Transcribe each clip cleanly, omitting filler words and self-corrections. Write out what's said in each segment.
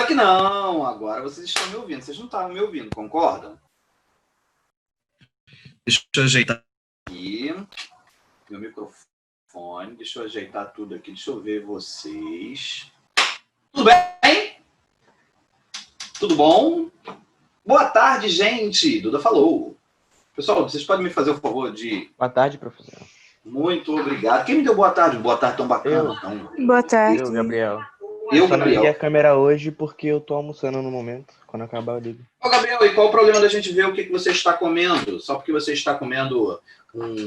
que não. Agora vocês estão me ouvindo. Vocês não estavam me ouvindo, concordam? Deixa eu ajeitar aqui meu microfone. Deixa eu ajeitar tudo aqui. Deixa eu ver vocês. Tudo bem? Tudo bom? Boa tarde, gente. Duda falou. Pessoal, vocês podem me fazer o favor de... Boa tarde, professor. Muito obrigado. Quem me deu boa tarde? Boa tarde tão bacana. Então... Boa tarde. Eu, Gabriel. Eu, só não Gabriel. liguei a câmera hoje porque eu tô almoçando no momento. Quando acabar, eu ligo. Ô, Gabriel, e qual o problema da gente ver o que você está comendo? Só porque você está comendo...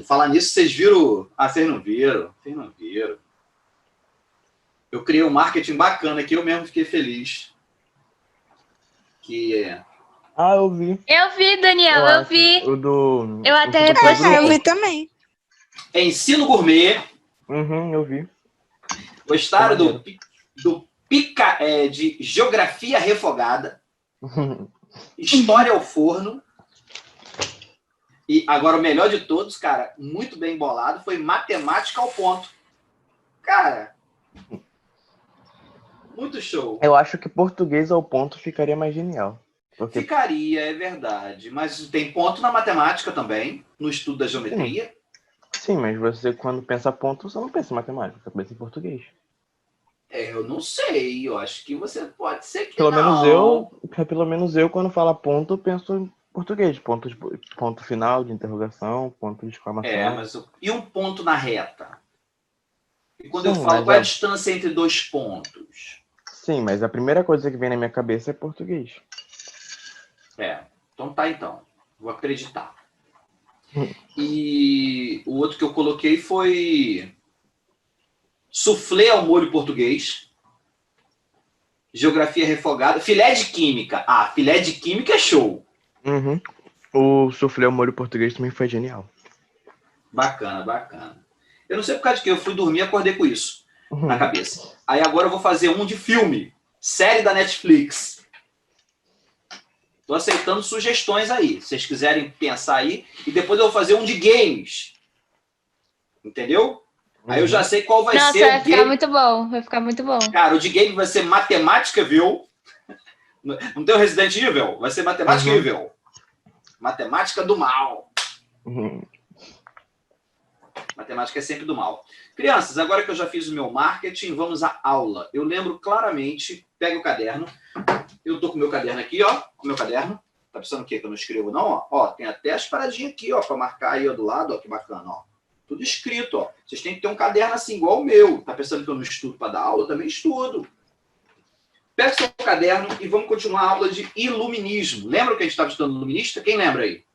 Falar nisso, vocês viram... Ah, vocês não viram. Vocês não viram. Eu criei um marketing bacana que eu mesmo fiquei feliz. Que é... Ah, eu vi. Eu vi, Daniel, eu vi. O do... Eu até repostei. Eu vi também. É ensino gourmet. Uhum, eu vi. Gostaram do pica de geografia refogada, história ao forno, e agora o melhor de todos, cara, muito bem bolado, foi matemática ao ponto. Cara, muito show. Eu acho que português ao ponto ficaria mais genial. Porque... Ficaria, é verdade, mas tem ponto na matemática também, no estudo da geometria. Sim, mas você quando pensa ponto, você não pensa em matemática, você pensa em português. Eu não sei, eu acho que você pode ser que pelo não. Pelo menos eu, quando falo ponto, eu penso em português. Ponto final de interrogação, ponto de exclamação. Mas e um ponto na reta? E quando eu falo, qual é a distância entre dois pontos? Sim, mas a primeira coisa que vem na minha cabeça é português. Então tá, então. Vou acreditar. E o outro que eu coloquei foi... Soufflé ao molho português. Geografia refogada. Filé de química. Ah, filé de química é show. Uhum. O soufflé ao molho português também foi genial. Bacana, bacana. Eu não sei por causa de que eu fui dormir e acordei com isso na cabeça. Aí agora eu vou fazer um de filme. Série da Netflix. Tô aceitando sugestões aí. Se vocês quiserem pensar aí. E depois eu vou fazer um de games. Entendeu? Aí eu já sei qual vai ser. Nossa, vai ficar muito bom. Vai ficar muito bom. Cara, o de game vai ser matemática, viu? Não tem o Resident Evil? Vai ser matemática Evil. Matemática do mal. Matemática é sempre do mal. Crianças, agora que eu já fiz o meu marketing, vamos à aula. Eu lembro claramente, pega o caderno. Eu tô com o meu caderno aqui, ó. Com o meu caderno. Tá pensando o quê? Que eu não escrevo, não? Ó, tem até as paradinhas aqui, ó, pra marcar aí ó, do lado, ó, que bacana, ó. Tudo escrito, ó. Vocês têm que ter um caderno assim, igual o meu. Tá pensando que eu não estudo para dar aula? Eu também estudo. Pega o seu caderno e vamos continuar a aula de iluminismo. Lembra que a gente estava estudando iluminista? Quem lembra aí?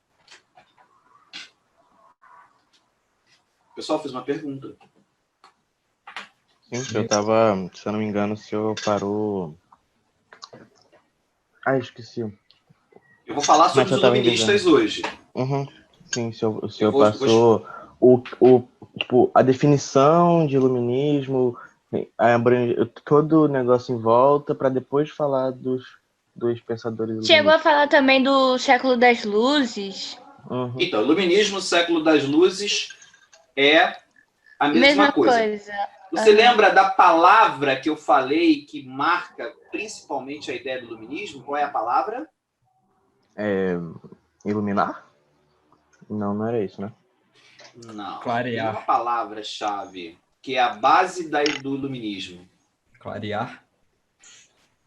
O pessoal fez uma pergunta. Sim, eu tava, se eu não me engano, o senhor parou... Ah, esqueci. Eu vou falar sobre os iluministas hoje. Uhum. Sim, o senhor passou... Tipo, a definição de iluminismo, todo o negócio em volta, para depois falar dos pensadores iluministas. Chegou a falar também do século das luzes. Uhum. Então, iluminismo, século das luzes, é a mesma coisa. Você lembra da palavra que eu falei que marca principalmente a ideia do iluminismo? Qual é a palavra? Iluminar? Não era isso, né? Não. Clarear. Tem uma palavra-chave que é a base do iluminismo. Clarear?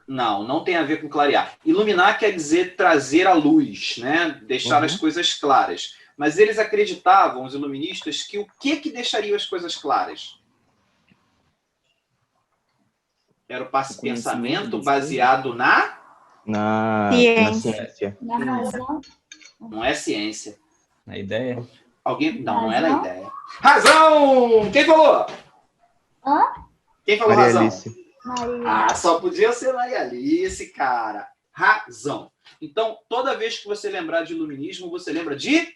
Não tem a ver com clarear. Iluminar quer dizer trazer a luz, né? Deixar as coisas claras. Mas eles acreditavam, os iluministas, que o que deixaria as coisas claras? Era o pensamento baseado na ciência. Na razão. Não é ciência. Na ideia? Alguém? Não é na ideia. Razão! Quem falou? Hã? Quem falou Maria razão? Alice. Ah, só podia ser Maria Alice, cara. Razão. Então, toda vez que você lembrar de iluminismo, você lembra de?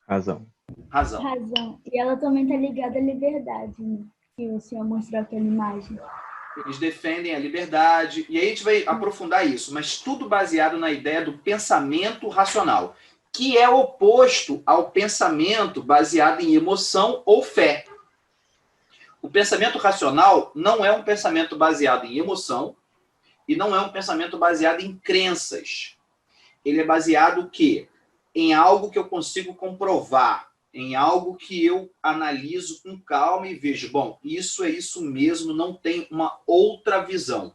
Razão. Razão. E ela também está ligada à liberdade, né? Que o senhor mostrou aquela imagem. Eles defendem a liberdade. E aí a gente vai aprofundar isso. Mas tudo baseado na ideia do pensamento racional, que é oposto ao pensamento baseado em emoção ou fé. O pensamento racional não é um pensamento baseado em emoção E não é um pensamento baseado em crenças. Ele é baseado o quê? Em algo que eu consigo comprovar, em algo que eu analiso com calma e vejo, bom, isso é isso mesmo, não tem uma outra visão.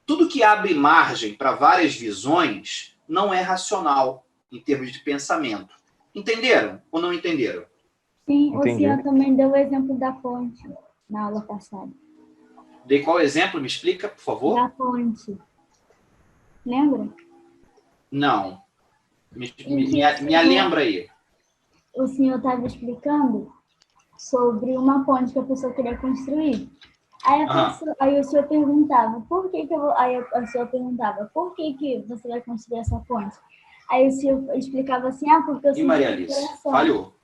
Tudo que abre margem para várias visões não é racional em termos de pensamento. Entenderam ou não entenderam? Sim, o Entendi. senhor também deu o exemplo da ponte na aula passada. Dei qual exemplo? Me explica, por favor. Da ponte. Lembra? Não. Me lembra aí. O senhor estava explicando sobre uma ponte que a pessoa queria construir. Aí o senhor perguntava, por que a senhora perguntava, por que você vai construir essa ponte? Aí o senhor explicava assim, porque eu E senti Maria do Alice? coração. Falhou.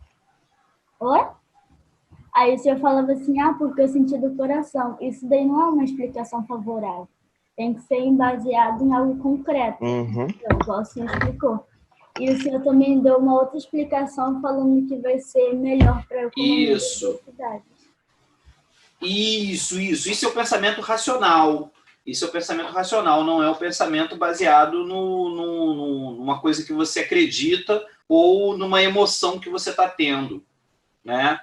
Oi? Aí o senhor falava assim, porque eu senti do coração. Isso daí não é uma explicação favorável. Tem que ser baseado em algo concreto. Uhum. Então, igual o senhor explicou. E o senhor também deu uma outra explicação falando que vai ser melhor para a economia das cidades. Isso é o pensamento racional. Isso é o pensamento racional, não é o pensamento baseado numa coisa que você acredita ou numa emoção que você está tendo, né?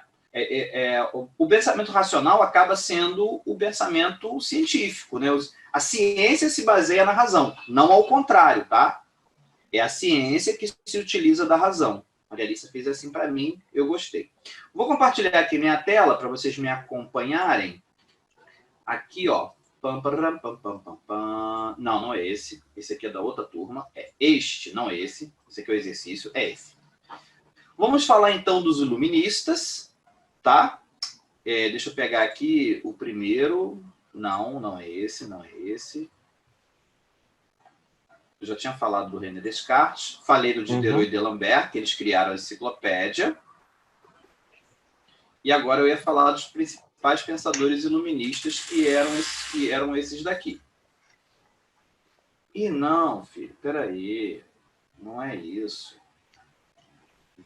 O pensamento racional acaba sendo o pensamento científico, né? A ciência se baseia na razão, não ao contrário, tá? É a ciência que se utiliza da razão. A Maria Alice fez assim para mim, eu gostei. Vou compartilhar aqui minha tela para vocês me acompanharem. Aqui, ó. Não, não é esse. Esse aqui é da outra turma. É este, não é esse. Esse aqui é o exercício, é esse. Vamos falar então dos iluministas, tá? Deixa eu pegar aqui o primeiro. Não, não é esse, não é esse. Eu já tinha falado do René Descartes, falei do Diderot e D'Alembert, que eles criaram a enciclopédia. E agora eu ia falar dos principais pensadores iluministas, que eram esses daqui. E não, filho, peraí. Não é isso.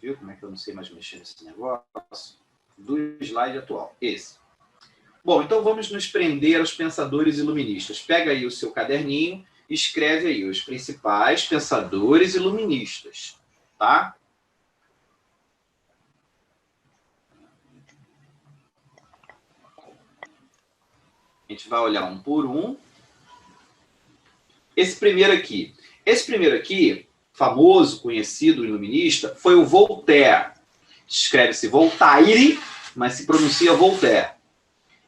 Viu como é que eu não sei mais mexer nesse negócio? Do slide atual. Esse. Bom, então vamos nos prender aos pensadores iluministas. Pega aí o seu caderninho, escreve aí os principais pensadores iluministas, tá? A gente vai olhar um por um. Esse primeiro aqui, famoso, conhecido, iluminista, foi o Voltaire. Escreve-se Voltaire, mas se pronuncia Voltaire.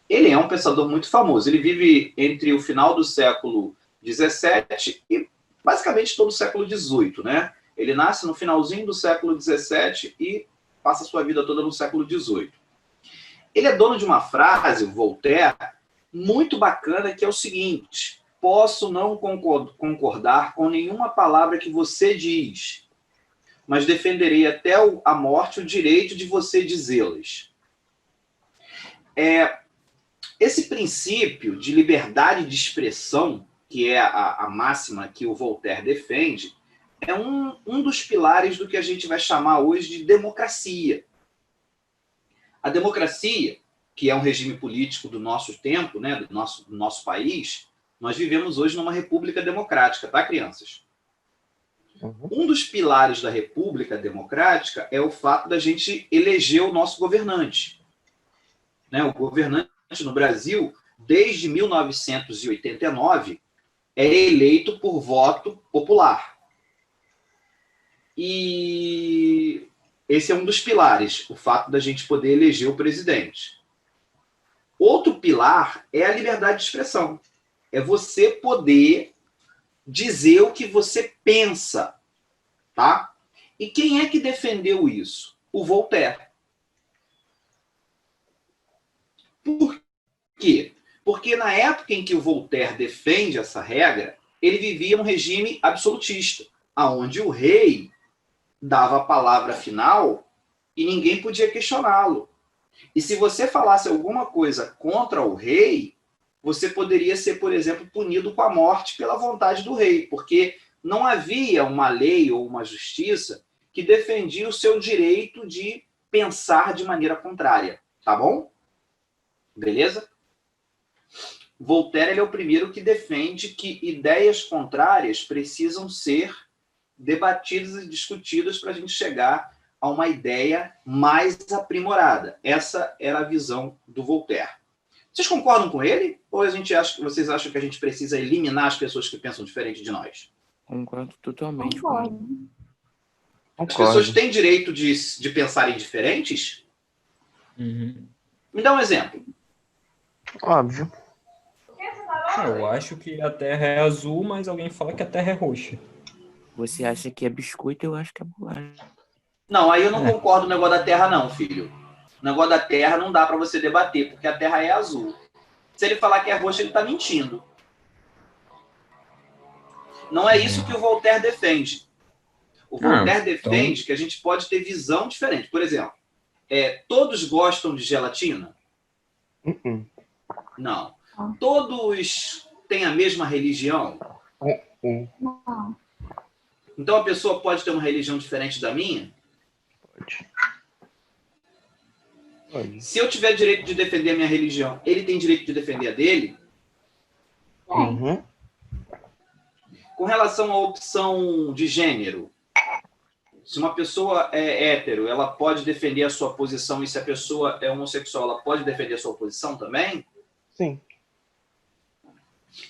Ele é um pensador muito famoso. Ele vive entre o final do século XVII e basicamente todo o século XVIII, né? Ele nasce no finalzinho do século XVII e passa a sua vida toda no século XVIII. Ele é dono de uma frase, o Voltaire, muito bacana, que é o seguinte: posso não concordar com nenhuma palavra que você diz, mas defenderei até a morte o direito de você dizê-las. Esse princípio de liberdade de expressão, que é a máxima que o Voltaire defende, é um dos pilares do que a gente vai chamar hoje de democracia. A democracia, que é um regime político do nosso tempo, né, do nosso país, nós vivemos hoje numa república democrática, tá, crianças? Um dos pilares da república democrática é o fato da gente eleger o nosso governante. Né? O governante no Brasil, desde 1989, é eleito por voto popular. E esse é um dos pilares, o fato da gente poder eleger o presidente. Outro pilar é a liberdade de expressão. É você poder dizer o que você pensa, tá? E quem é que defendeu isso? O Voltaire. Por quê? Porque na época em que o Voltaire defende essa regra, ele vivia um regime absolutista, onde o rei dava a palavra final e ninguém podia questioná-lo. E se você falasse alguma coisa contra o rei, você poderia ser, por exemplo, punido com a morte pela vontade do rei, porque não havia uma lei ou uma justiça que defendia o seu direito de pensar de maneira contrária. Tá bom? Beleza? Voltaire ele é o primeiro que defende que ideias contrárias precisam ser debatidas e discutidas para a gente chegar a uma ideia mais aprimorada. Essa era a visão do Voltaire. Vocês concordam com ele? Ou vocês acham que a gente precisa eliminar as pessoas que pensam diferente de nós? Concordo totalmente com ele. Concordo. As pessoas têm direito de pensarem diferentes? Uhum. Me dá um exemplo. Óbvio. Eu acho que a Terra é azul, mas alguém fala que a Terra é roxa. Você acha que é biscoito, eu acho que é bolacha. Não, aí eu não concordo com o negócio da Terra, não, filho. O negócio da Terra não dá para você debater, porque a Terra é azul. Se ele falar que é roxa, ele está mentindo. Não é isso que o Voltaire defende. O Voltaire defende que a gente pode ter visão diferente. Por exemplo, todos gostam de gelatina? Não. Todos têm a mesma religião? Não. Então a pessoa pode ter uma religião diferente da minha? Pode. Se eu tiver direito de defender a minha religião, ele tem direito de defender a dele? Uhum. Com relação à opção de gênero, se uma pessoa é hétero, ela pode defender a sua posição, e se a pessoa é homossexual, ela pode defender a sua posição também? Sim.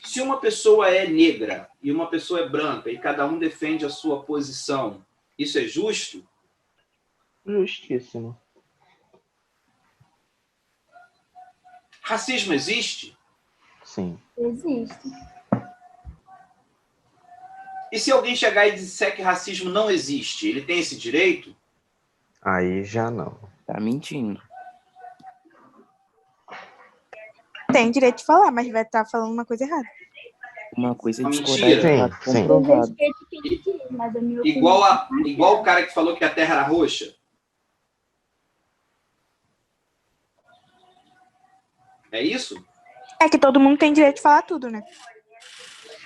Se uma pessoa é negra e uma pessoa é branca e cada um defende a sua posição, isso é justo? Justíssimo. Racismo existe? Sim. Existe. E se alguém chegar e disser que racismo não existe, ele tem esse direito? Aí já não. Tá mentindo. Tem direito de falar, mas vai estar falando uma coisa errada. Uma coisa Uma discordante mentira. tá Sim, sim. Eu comprovado. respeito quem diz, mas a minha opinião... Igual o cara que falou que a Terra era roxa. É isso? É que todo mundo tem direito de falar tudo, né?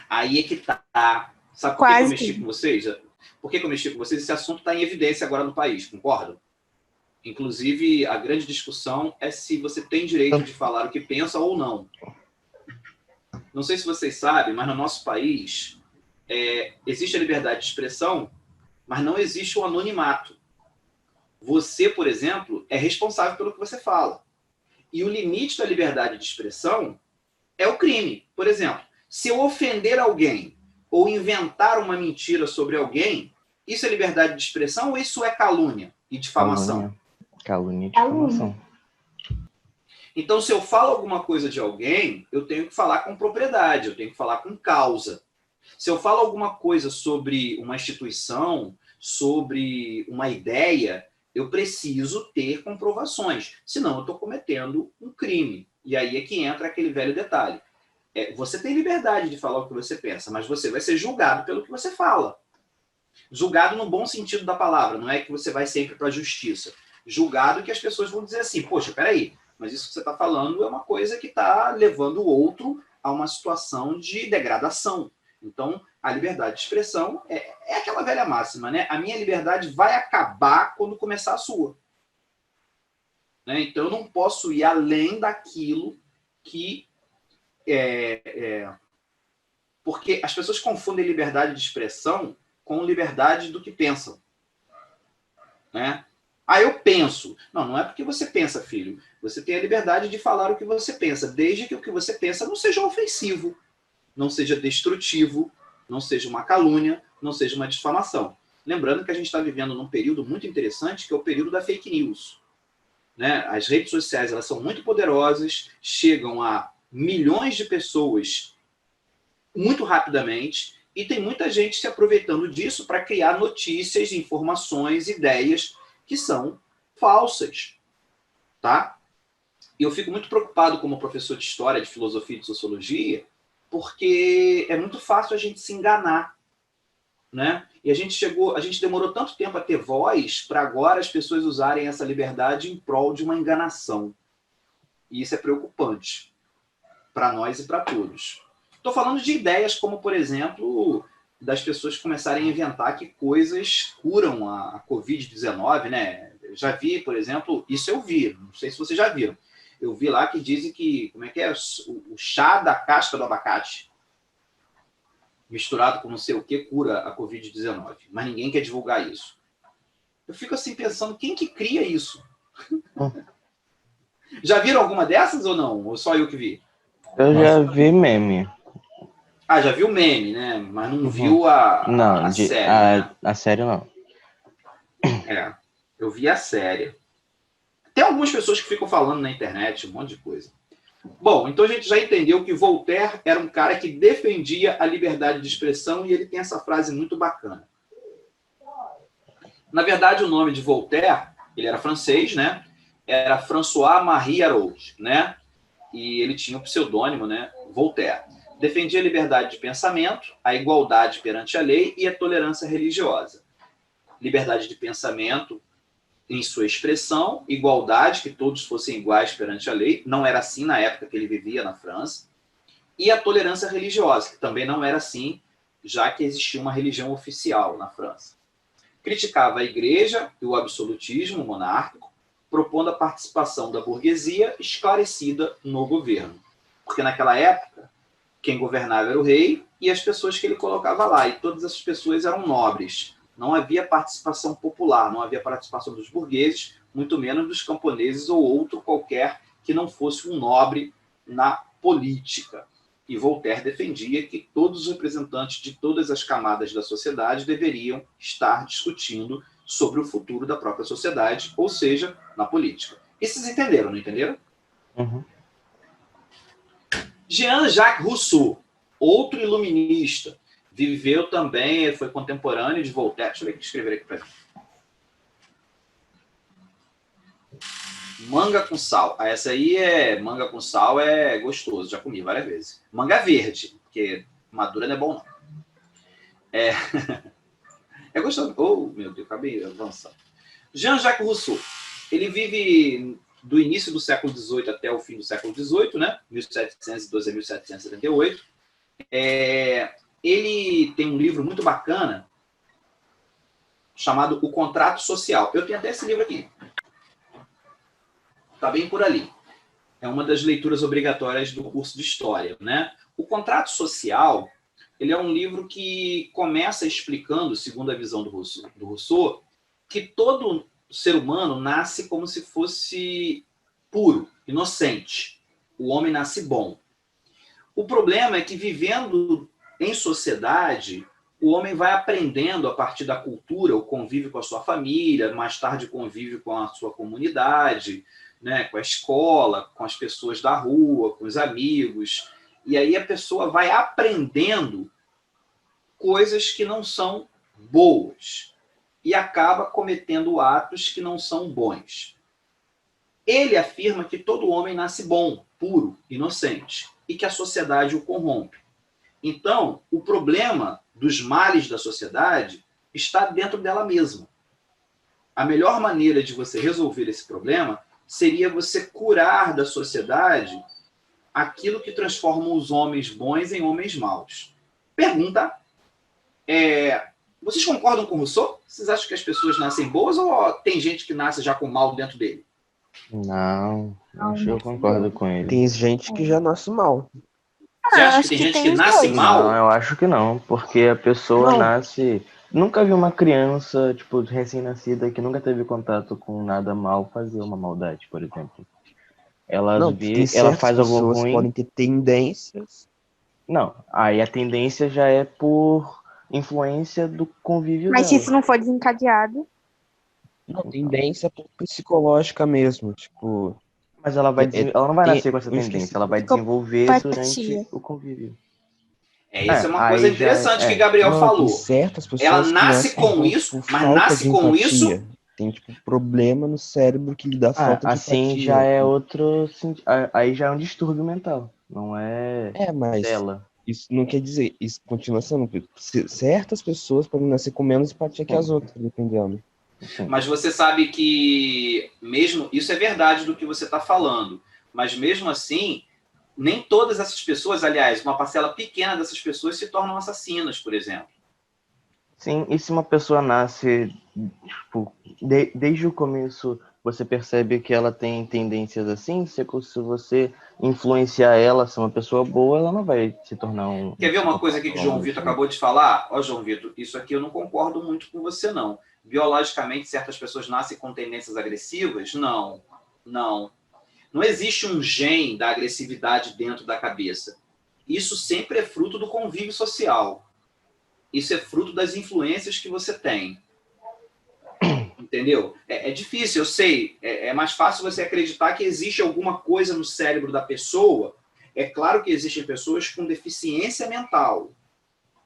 Aí é que tá. Sabe por que Quase eu mexi tudo. com vocês? Por que eu mexi com vocês? Esse assunto está em evidência agora no país, concordam? Inclusive, a grande discussão é se você tem direito de falar o que pensa ou não. Não sei se vocês sabem, mas no nosso país existe a liberdade de expressão, mas não existe o anonimato. Você, por exemplo, é responsável pelo que você fala. E o limite da liberdade de expressão é o crime. Por exemplo, se eu ofender alguém ou inventar uma mentira sobre alguém, isso é liberdade de expressão ou isso é calúnia e difamação? Calúnia e difamação. Então, se eu falo alguma coisa de alguém, eu tenho que falar com propriedade, eu tenho que falar com causa. Se eu falo alguma coisa sobre uma instituição, sobre uma ideia, eu preciso ter comprovações, senão eu estou cometendo um crime. E aí é que entra aquele velho detalhe. Você tem liberdade de falar o que você pensa, mas você vai ser julgado pelo que você fala. Julgado no bom sentido da palavra, não é que você vai sempre para a justiça. Julgado que as pessoas vão dizer assim, poxa, peraí, mas isso que você está falando é uma coisa que está levando o outro a uma situação de degradação. Então, a liberdade de expressão é aquela velha máxima, né? A minha liberdade vai acabar quando começar a sua. Né? Então, eu não posso ir além daquilo que... Porque as pessoas confundem liberdade de expressão com liberdade do que pensam. Né? Eu penso. Não é porque você pensa, filho. Você tem a liberdade de falar o que você pensa, desde que o que você pensa não seja ofensivo, não seja destrutivo, não seja uma calúnia, não seja uma difamação. Lembrando que a gente está vivendo num período muito interessante, que é o período da fake news. Né? As redes sociais elas são muito poderosas, chegam a milhões de pessoas muito rapidamente, e tem muita gente se aproveitando disso para criar notícias, informações, ideias que são falsas. Tá? E eu fico muito preocupado como professor de história, de filosofia e de sociologia, porque é muito fácil a gente se enganar. Né? E a gente demorou tanto tempo a ter voz para agora as pessoas usarem essa liberdade em prol de uma enganação. E isso é preocupante para nós e para todos. Estou falando de ideias como, por exemplo, das pessoas começarem a inventar que coisas curam a Covid-19, né? Eu já vi, por exemplo, isso eu vi, não sei se vocês já viram. Eu vi lá que dizem que, como é que é? O chá da casca do abacate, misturado com não sei o que, cura a Covid-19. Mas ninguém quer divulgar isso. Eu fico assim pensando, quem que cria isso? Já viram alguma dessas ou não? Ou só eu que vi? Eu já vi meme. Ah, já viu meme, né? Mas não viu a série. Né? A série não. É, eu vi a série. Tem algumas pessoas que ficam falando na internet, um monte de coisa. Bom, então a gente já entendeu que Voltaire era um cara que defendia a liberdade de expressão e ele tem essa frase muito bacana. Na verdade, o nome de Voltaire, ele era francês, né? Era François-Marie Araud, né? E ele tinha o pseudônimo, né? Voltaire. Defendia a liberdade de pensamento, a igualdade perante a lei e a tolerância religiosa. Liberdade de pensamento em sua expressão, igualdade, que todos fossem iguais perante a lei, não era assim na época que ele vivia na França, e a tolerância religiosa, que também não era assim, já que existia uma religião oficial na França. Criticava a igreja e o absolutismo monárquico, propondo a participação da burguesia esclarecida no governo. Porque naquela época, quem governava era o rei e as pessoas que ele colocava lá, e todas essas pessoas eram nobres. Não havia participação popular, não havia participação dos burgueses, muito menos dos camponeses ou outro qualquer que não fosse um nobre na política. E Voltaire defendia que todos os representantes de todas as camadas da sociedade deveriam estar discutindo sobre o futuro da própria sociedade, ou seja, na política. E vocês entenderam, não entenderam? Uhum. Jean-Jacques Rousseau, outro iluminista, viveu também, foi contemporâneo de Voltaire. Deixa eu ver o que escrever aqui para mim. Manga com sal. Ah, essa aí manga com sal é gostoso, já comi várias vezes. Manga verde, porque madura não é bom não. É gostoso. Oh, meu Deus, acabei avançando. Jean-Jacques Rousseau, ele vive do início do século XVIII até o fim do século XVIII, né? 1712 a 1778. Ele tem um livro muito bacana chamado O Contrato Social. Eu tenho até esse livro aqui. Está bem por ali. É uma das leituras obrigatórias do curso de História, né? O Contrato Social, ele é um livro que começa explicando, segundo a visão do Rousseau, que todo ser humano nasce como se fosse puro, inocente. O homem nasce bom. O problema é que, vivendo em sociedade, o homem vai aprendendo a partir da cultura, o convívio com a sua família, mais tarde o convívio com a sua comunidade, né, com a escola, com as pessoas da rua, com os amigos. E aí a pessoa vai aprendendo coisas que não são boas e acaba cometendo atos que não são bons. Ele afirma que todo homem nasce bom, puro, inocente, e que a sociedade o corrompe. Então, o problema dos males da sociedade está dentro dela mesma. A melhor maneira de você resolver esse problema seria você curar da sociedade aquilo que transforma os homens bons em homens maus. Pergunta: vocês concordam com Rousseau? Vocês acham que as pessoas nascem boas ou tem gente que nasce já com mal dentro dele? Não, acho que eu concordo com ele. Tem gente que já nasce mal. Você acha que tem gente que nasce mal? Não, eu acho que não, porque a pessoa nasce... Nunca vi uma criança, tipo, recém-nascida que nunca teve contato com nada mal fazer uma maldade, por exemplo. Ela faz algo ruim... podem ter tendências. Não, aí a tendência já é por influência do convívio Mas se dela. isso não for desencadeado... Não, tendência psicológica mesmo, tipo... Mas ela não vai nascer com essa eu esqueci. tendência, ela vai desenvolver durante o convívio. Isso é uma coisa interessante que Gabriel falou. Certas pessoas ela nasce com isso, mas nasce com isso... Tem, tipo, problema no cérebro que lhe dá falta de assim empatia. já é outro... Aí já é um distúrbio mental, não é mas dela. Isso não quer dizer... Isso continua sendo... Certas pessoas podem nascer com menos empatia que as outras, dependendo. Sim. Mas você sabe que, mesmo isso é verdade do que você está falando, mas mesmo assim, nem todas essas pessoas, aliás, uma parcela pequena dessas pessoas se tornam assassinas, por exemplo. Sim, e se uma pessoa nasce, tipo, desde o começo você percebe que ela tem tendências assim, se você influenciar ela, ser uma pessoa boa, ela não vai se tornar um... Quer ver uma coisa aqui que o João Vitor acabou de falar? Ó, João Vitor, isso aqui eu não concordo muito com você, não. Biologicamente, certas pessoas nascem com tendências agressivas? Não. Não existe um gene da agressividade dentro da cabeça. Isso sempre é fruto do convívio social. Isso é fruto das influências que você tem. Entendeu? É difícil, eu sei. É mais fácil você acreditar que existe alguma coisa no cérebro da pessoa. É claro que existem pessoas com deficiência mental.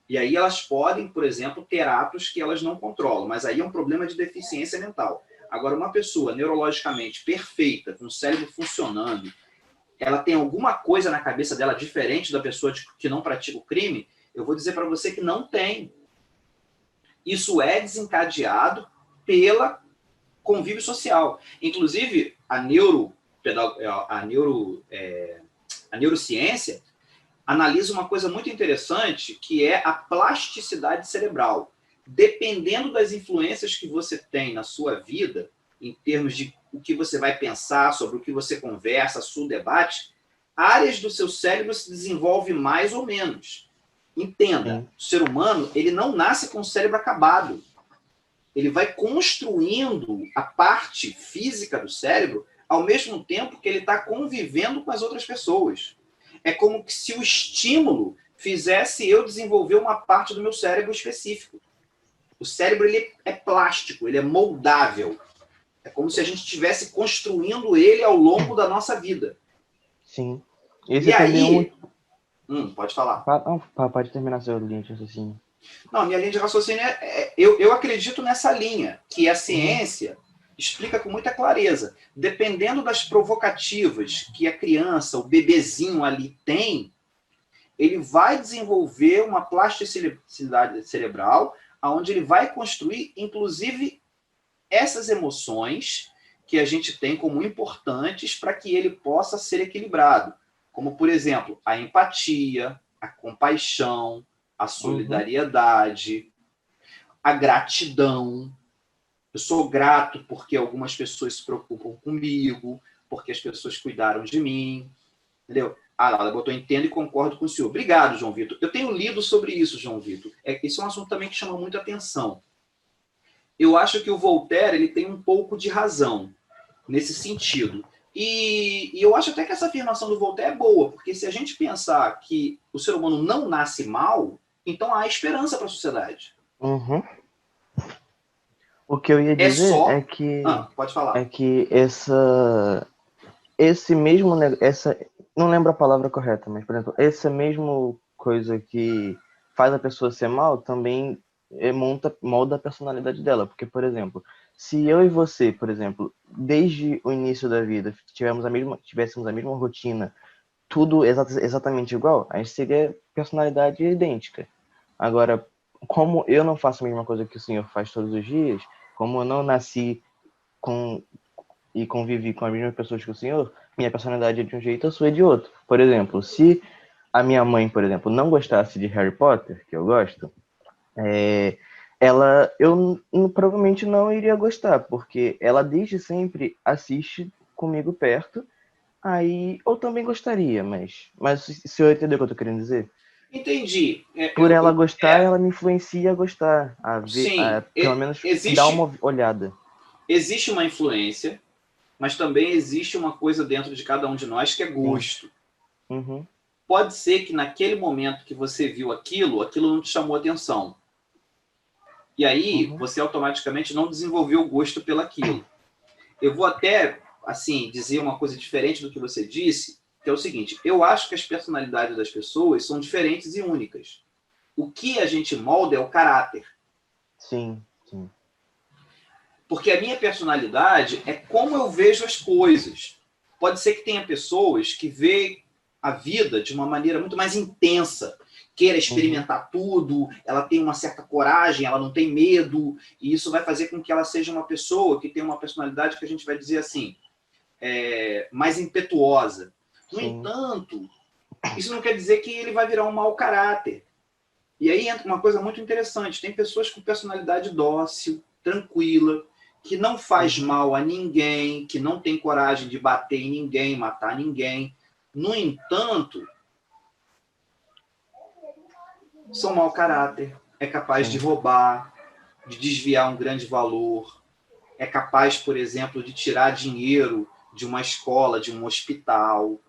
E aí elas podem, por exemplo, ter atos que elas não controlam. Mas aí é um problema de deficiência mental. Agora, uma pessoa neurologicamente perfeita, com o cérebro funcionando, ela tem alguma coisa na cabeça dela diferente da pessoa que não pratica o crime? Eu vou dizer para você que não tem. Isso é desencadeado pela convívio social. Inclusive, a neurociência analisa uma coisa muito interessante, que é a plasticidade cerebral. Dependendo das influências que você tem na sua vida, em termos de o que você vai pensar, sobre o que você conversa, seu debate, áreas do seu cérebro se desenvolvem mais ou menos. Entenda, o ser humano, ele não nasce com o cérebro acabado. Ele vai construindo a parte física do cérebro ao mesmo tempo que ele está convivendo com as outras pessoas. É como se o estímulo fizesse eu desenvolver uma parte do meu cérebro específico. O cérebro ele é plástico, ele é moldável. É como se a gente estivesse construindo ele ao longo da nossa vida. Sim. Esse e aí... pode falar. Pode terminar seu linha de raciocínio. Não, a minha linha de raciocínio eu acredito nessa linha, que a ciência explica com muita clareza. Dependendo das provocativas que a criança, o bebezinho ali tem, ele vai desenvolver uma plasticidade cerebral, onde ele vai construir, inclusive, essas emoções que a gente tem como importantes para que ele possa ser equilibrado. Como, por exemplo, a empatia, a compaixão, a solidariedade, a gratidão. Eu sou grato porque algumas pessoas se preocupam comigo, porque as pessoas cuidaram de mim. Entendeu? Ela botou entendo e concordo com o senhor. Obrigado, João Vitor. Eu tenho lido sobre isso, João Vitor. Isso é um assunto também que chama muita atenção. Eu acho que o Voltaire ele tem um pouco de razão nesse sentido. E eu acho até que essa afirmação do Voltaire é boa, porque se a gente pensar que o ser humano não nasce mal, então há esperança para a sociedade. Uhum. O que eu ia dizer é que... pode falar. É que esse mesmo... não lembro a palavra correta, mas, por exemplo, essa mesma coisa que faz a pessoa ser mal também molda a personalidade dela. Porque, por exemplo, se eu e você, por exemplo, desde o início da vida tivéssemos a mesma rotina, tudo exatamente igual, a gente seria personalidade idêntica. Agora, como eu não faço a mesma coisa que o senhor faz todos os dias, como eu não nasci e convivi com as mesmas pessoas que o senhor, minha personalidade é de um jeito, a sua é de outro. Por exemplo, se a minha mãe, por exemplo, não gostasse de Harry Potter, que eu gosto, eu provavelmente não iria gostar, porque ela desde sempre assiste comigo perto, aí eu também gostaria, mas o senhor entendeu o que eu tô querendo dizer? Entendi. Por ela gostar, ela me influencia a gostar, Sim, pelo menos dar uma olhada. Existe uma influência, mas também existe uma coisa dentro de cada um de nós que é gosto. Uhum. Pode ser que naquele momento que você viu aquilo não te chamou atenção. E aí, você automaticamente não desenvolveu o gosto pelaquilo. Eu vou até, assim, dizer uma coisa diferente do que você disse, que é o seguinte: eu acho que as personalidades das pessoas são diferentes e únicas. O que a gente molda é o caráter. Sim, sim. Porque a minha personalidade é como eu vejo as coisas. Pode ser que tenha pessoas que veem a vida de uma maneira muito mais intensa, queira experimentar tudo, ela tem uma certa coragem, ela não tem medo, e isso vai fazer com que ela seja uma pessoa que tem uma personalidade que a gente vai dizer assim, mais impetuosa. No entanto, isso não quer dizer que ele vai virar um mau caráter. E aí entra uma coisa muito interessante. Tem pessoas com personalidade dócil, tranquila, que não faz mal a ninguém, que não tem coragem de bater em ninguém, matar ninguém. No entanto, são mau caráter, é capaz de roubar, de desviar um grande valor, é capaz, por exemplo, de tirar dinheiro de uma escola, de um hospital.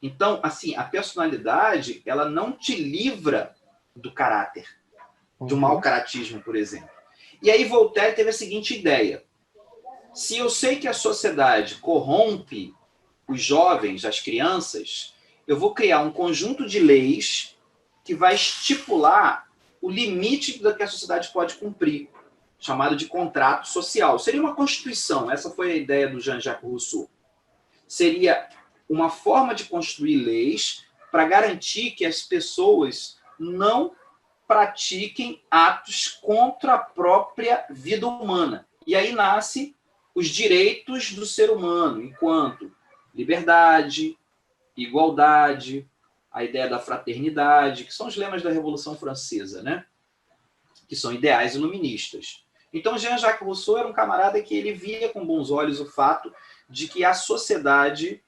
Então, assim, a personalidade, ela não te livra do caráter, de um mau caratismo, por exemplo. E aí Voltaire teve a seguinte ideia: se eu sei que a sociedade corrompe os jovens, as crianças, eu vou criar um conjunto de leis que vai estipular o limite da que a sociedade pode cumprir, chamado de contrato social. Seria uma constituição, essa foi a ideia do Jean-Jacques Rousseau. Seria uma forma de construir leis para garantir que as pessoas não pratiquem atos contra a própria vida humana. E aí nasce os direitos do ser humano, enquanto liberdade, igualdade, a ideia da fraternidade, que são os lemas da Revolução Francesa, né? Que são ideais iluministas. Então, Jean-Jacques Rousseau era um camarada que ele via com bons olhos o fato de que a sociedade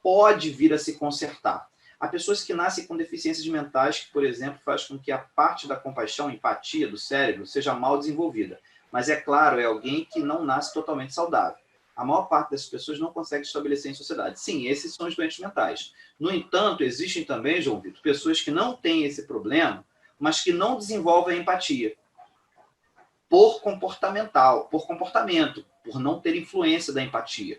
pode vir a se consertar. Há pessoas que nascem com deficiências mentais que, por exemplo, faz com que a parte da compaixão, empatia do cérebro seja mal desenvolvida. Mas, é claro, é alguém que não nasce totalmente saudável. A maior parte dessas pessoas não consegue estabelecer em sociedade. Sim, esses são os doentes mentais. No entanto, existem também, João Vitor, pessoas que não têm esse problema, mas que não desenvolvem a empatia. Por comportamento, por não ter influência da empatia.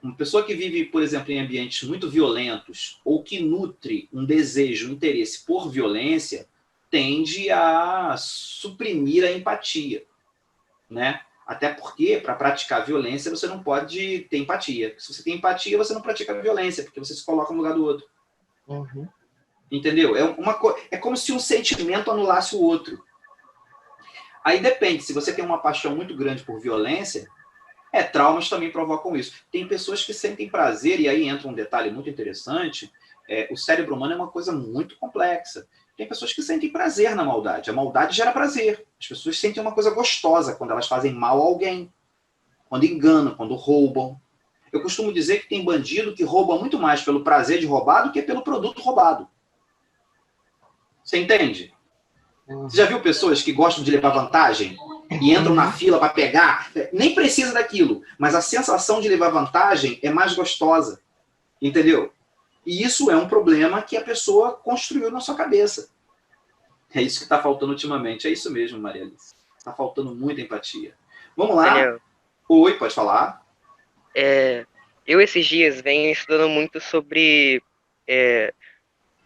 Uma pessoa que vive, por exemplo, em ambientes muito violentos ou que nutre um desejo, um interesse por violência, tende a suprimir a empatia, né? Até porque, para praticar violência, você não pode ter empatia. Se você tem empatia, você não pratica violência, porque você se coloca no lugar do outro. Uhum. Entendeu? É como se um sentimento anulasse o outro. Aí depende, se você tem uma paixão muito grande por violência, traumas também provocam isso. Tem pessoas que sentem prazer, e aí entra um detalhe muito interessante, o cérebro humano é uma coisa muito complexa. Tem pessoas que sentem prazer na maldade. A maldade gera prazer. As pessoas sentem uma coisa gostosa quando elas fazem mal a alguém. Quando enganam, quando roubam. Eu costumo dizer que tem bandido que rouba muito mais pelo prazer de roubar do que pelo produto roubado. Você entende? Você já viu pessoas que gostam de levar vantagem e entram na fila para pegar? Nem precisa daquilo, mas a sensação de levar vantagem é mais gostosa. Entendeu? E isso é um problema que a pessoa construiu na sua cabeça. É isso que está faltando ultimamente. É isso mesmo, Maria Alice. Está faltando muita empatia. Vamos lá. Daniel, Oi, pode falar? eu esses dias venho estudando muito sobre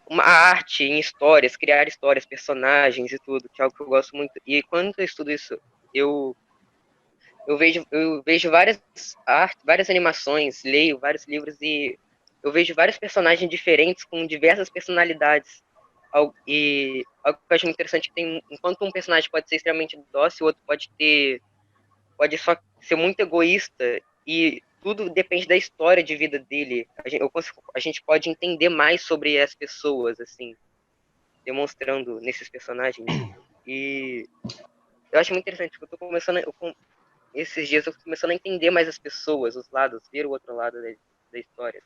uma arte em histórias, criar histórias, personagens e tudo, que é algo que eu gosto muito. E quando eu estudo isso, eu vejo várias artes, várias animações, leio vários livros e eu vejo vários personagens diferentes com diversas personalidades. E algo que eu acho muito interessante é que enquanto um personagem pode ser extremamente dócil, o outro pode só ser muito egoísta, e tudo depende da história de vida dele. A gente pode entender mais sobre as pessoas, assim, demonstrando nesses personagens. E eu acho muito interessante, porque esses dias eu tô começando a entender mais as pessoas, os lados, ver o outro lado da história.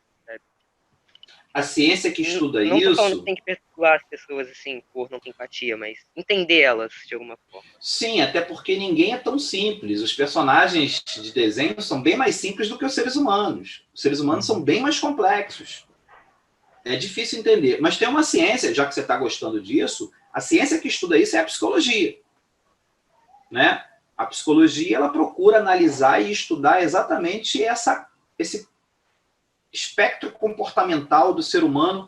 A ciência que estuda não isso... Não tô falando que tem que perdoar as pessoas, assim, por não ter empatia, mas entender elas de alguma forma. Sim, até porque ninguém é tão simples. Os personagens de desenho são bem mais simples do que os seres humanos. Os seres humanos são bem mais complexos. É difícil entender. Mas tem uma ciência, já que você está gostando disso, a ciência que estuda isso é a psicologia. Né? A psicologia, ela procura analisar e estudar exatamente esse espectro comportamental do ser humano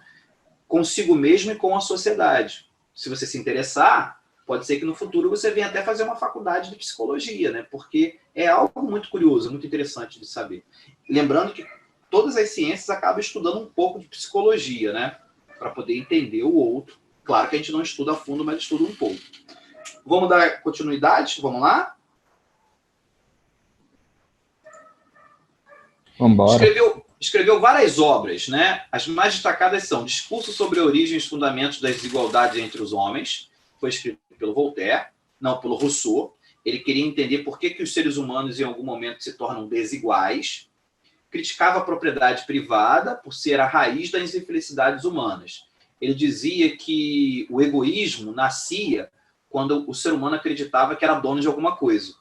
consigo mesmo e com a sociedade. Se você se interessar, pode ser que no futuro você venha até fazer uma faculdade de psicologia, né? Porque é algo muito curioso, muito interessante de saber. Lembrando que todas as ciências acabam estudando um pouco de psicologia, né? Para poder entender o outro. Claro que a gente não estuda a fundo, mas estuda um pouco. Vamos dar continuidade? Vamos lá? Vamos embora. Escreveu várias obras, né? As mais destacadas são Discurso sobre a Origem e os Fundamentos das Desigualdades entre os Homens, foi escrito pelo Voltaire, não, pelo Rousseau, Ele queria entender por que os seres humanos em algum momento se tornam desiguais, criticava a propriedade privada por ser a raiz das infelicidades humanas. Ele dizia que o egoísmo nascia quando o ser humano acreditava que era dono de alguma coisa,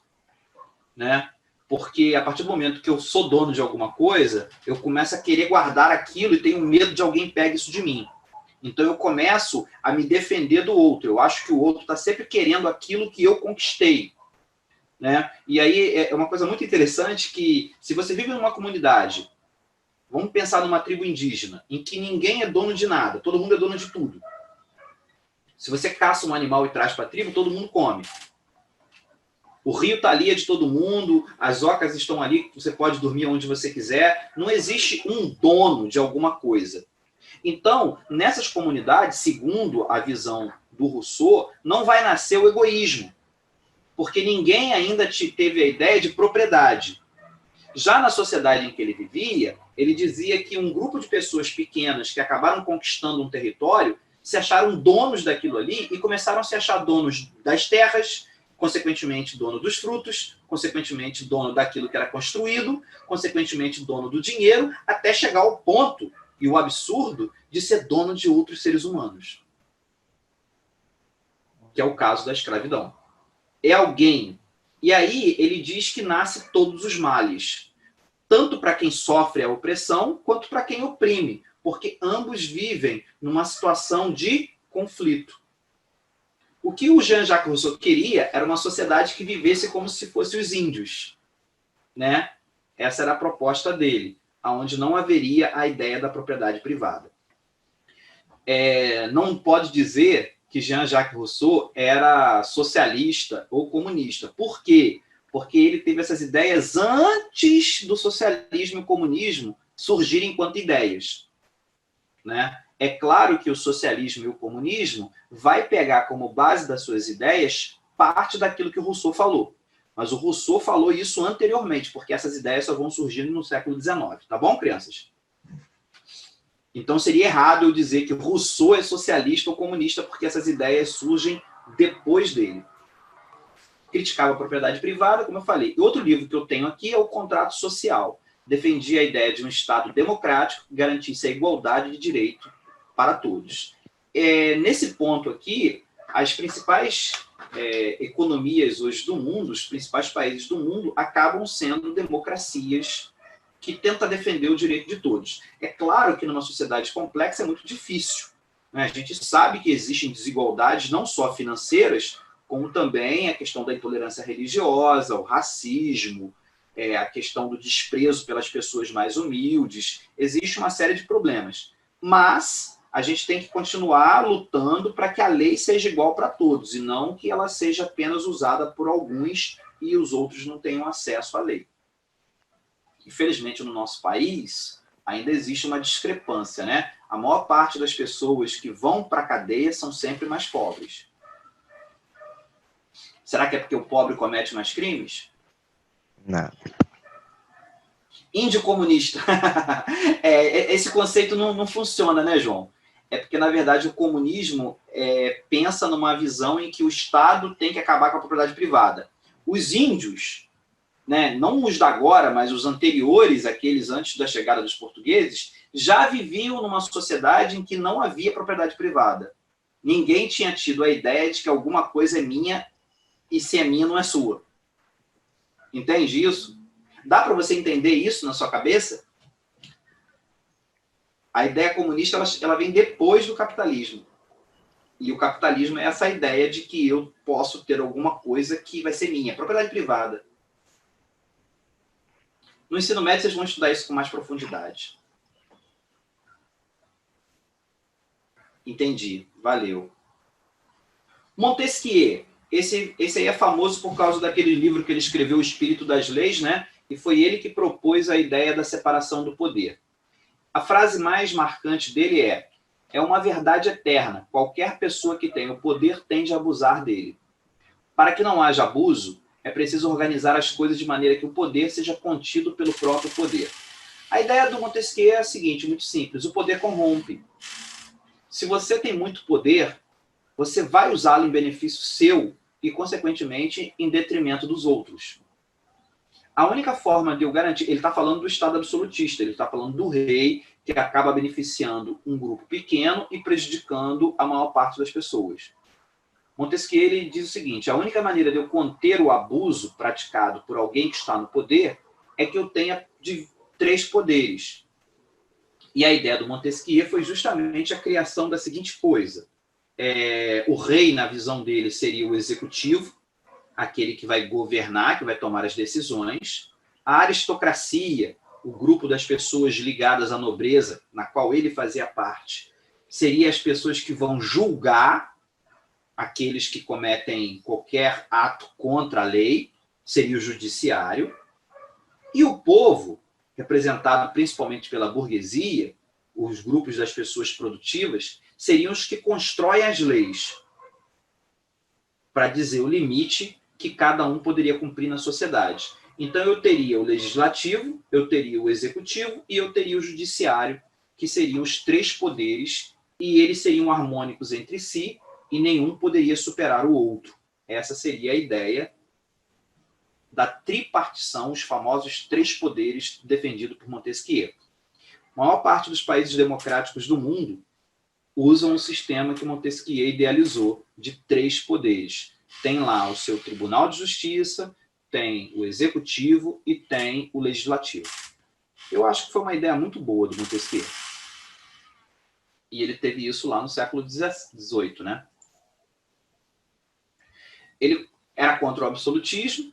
né? Porque a partir do momento que eu sou dono de alguma coisa, eu começo a querer guardar aquilo e tenho medo de alguém pegue isso de mim. Então eu começo a me defender do outro. Eu acho que o outro está sempre querendo aquilo que eu conquistei, né? E aí é uma coisa muito interessante que, se você vive numa comunidade, vamos pensar numa tribo indígena, em que ninguém é dono de nada, todo mundo é dono de tudo. Se você caça um animal e traz para a tribo, todo mundo come. O rio está ali, é de todo mundo, as ocas estão ali, você pode dormir onde você quiser. Não existe um dono de alguma coisa. Então, nessas comunidades, segundo a visão do Rousseau, não vai nascer o egoísmo, porque ninguém ainda teve a ideia de propriedade. Já na sociedade em que ele vivia, ele dizia que um grupo de pessoas pequenas que acabaram conquistando um território se acharam donos daquilo ali e começaram a se achar donos das terras, consequentemente dono dos frutos, consequentemente dono daquilo que era construído, consequentemente dono do dinheiro, até chegar ao ponto e o absurdo de ser dono de outros seres humanos. Que é o caso da escravidão. É alguém. E aí ele diz que nasce todos os males, tanto para quem sofre a opressão, quanto para quem oprime, porque ambos vivem numa situação de conflito. O que o Jean-Jacques Rousseau queria era uma sociedade que vivesse como se fossem os índios, né? Essa era a proposta dele, onde não haveria a ideia da propriedade privada. Não pode dizer que Jean-Jacques Rousseau era socialista ou comunista. Por quê? Porque ele teve essas ideias antes do socialismo e o comunismo surgirem enquanto ideias, né? É claro que o socialismo e o comunismo vai pegar como base das suas ideias parte daquilo que o Rousseau falou. Mas o Rousseau falou isso anteriormente, porque essas ideias só vão surgir no século XIX. Tá bom, crianças? Então seria errado eu dizer que o Rousseau é socialista ou comunista, porque essas ideias surgem depois dele. Criticava a propriedade privada, como eu falei. E outro livro que eu tenho aqui é o Contrato Social. Defendia a ideia de um Estado democrático que garantisse a igualdade de direito para todos. Nesse ponto aqui, as principais economias hoje do mundo, os principais países do mundo, acabam sendo democracias que tentam defender o direito de todos. É claro que numa sociedade complexa é muito difícil, né? A gente sabe que existem desigualdades não só financeiras, como também a questão da intolerância religiosa, o racismo, a questão do desprezo pelas pessoas mais humildes. Existe uma série de problemas. Mas a gente tem que continuar lutando para que a lei seja igual para todos, e não que ela seja apenas usada por alguns e os outros não tenham acesso à lei. Infelizmente, no nosso país, ainda existe uma discrepância, né? A maior parte das pessoas que vão para a cadeia são sempre mais pobres. Será que é porque o pobre comete mais crimes? Não. Índio comunista. Esse conceito não funciona, né, João? É porque, na verdade, o comunismo pensa numa visão em que o Estado tem que acabar com a propriedade privada. Os índios, né, não os da agora, mas os anteriores, aqueles antes da chegada dos portugueses, já viviam numa sociedade em que não havia propriedade privada. Ninguém tinha tido a ideia de que alguma coisa é minha e se é minha não é sua. Entende isso? Dá para você entender isso na sua cabeça? A ideia comunista ela vem depois do capitalismo. E o capitalismo é essa ideia de que eu posso ter alguma coisa que vai ser minha, propriedade privada. No ensino médio, vocês vão estudar isso com mais profundidade. Entendi. Valeu. Montesquieu. Esse aí é famoso por causa daquele livro que ele escreveu, O Espírito das Leis, né? E foi ele que propôs a ideia da separação do poder. A frase mais marcante dele é uma verdade eterna. Qualquer pessoa que tem o poder tende a abusar dele. Para que não haja abuso, é preciso organizar as coisas de maneira que o poder seja contido pelo próprio poder. A ideia do Montesquieu é a seguinte, muito simples. O poder corrompe. Se você tem muito poder, você vai usá-lo em benefício seu e, consequentemente, em detrimento dos outros. A única forma de eu garantir... Ele está falando do Estado absolutista, ele está falando do rei, que acaba beneficiando um grupo pequeno e prejudicando a maior parte das pessoas. Montesquieu ele diz o seguinte: a única maneira de eu conter o abuso praticado por alguém que está no poder é que eu tenha 3 poderes. E a ideia do Montesquieu foi justamente a criação da seguinte coisa. O rei, na visão dele, seria o executivo, aquele que vai governar, que vai tomar as decisões. A aristocracia, o grupo das pessoas ligadas à nobreza, na qual ele fazia parte, seria as pessoas que vão julgar aqueles que cometem qualquer ato contra a lei, seria o judiciário. E o povo, representado principalmente pela burguesia, os grupos das pessoas produtivas, seriam os que constroem as leis para dizer o limite que cada um poderia cumprir na sociedade. Então, eu teria o legislativo, eu teria o executivo e eu teria o judiciário, que seriam os 3 poderes, e eles seriam harmônicos entre si, e nenhum poderia superar o outro. Essa seria a ideia da tripartição, os famosos 3 poderes defendido por Montesquieu. A maior parte dos países democráticos do mundo usam o sistema que Montesquieu idealizou de 3 poderes. Tem lá o seu Tribunal de Justiça, tem o Executivo e tem o Legislativo. Eu acho que foi uma ideia muito boa do Montesquieu. E ele teve isso lá no século XVIII, né? Ele era contra o absolutismo,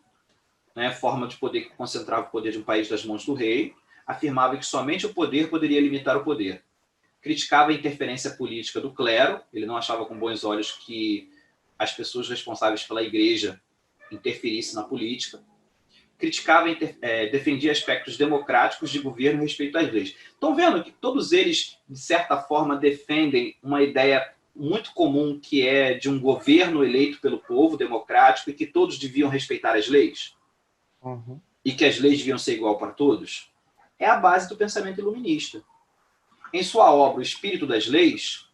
né, forma de poder que concentrava o poder de um país nas mãos do rei, afirmava que somente o poder poderia limitar o poder. Criticava a interferência política do clero, ele não achava com bons olhos que as pessoas responsáveis pela igreja interferissem na política. Criticava, defendia aspectos democráticos de governo a respeito às leis. Estão vendo que todos eles, de certa forma, defendem uma ideia muito comum, que é de um governo eleito pelo povo, democrático, e que todos deviam respeitar as leis? Uhum. E que as leis deviam ser igual para todos? É a base do pensamento iluminista. Em sua obra, O Espírito das Leis,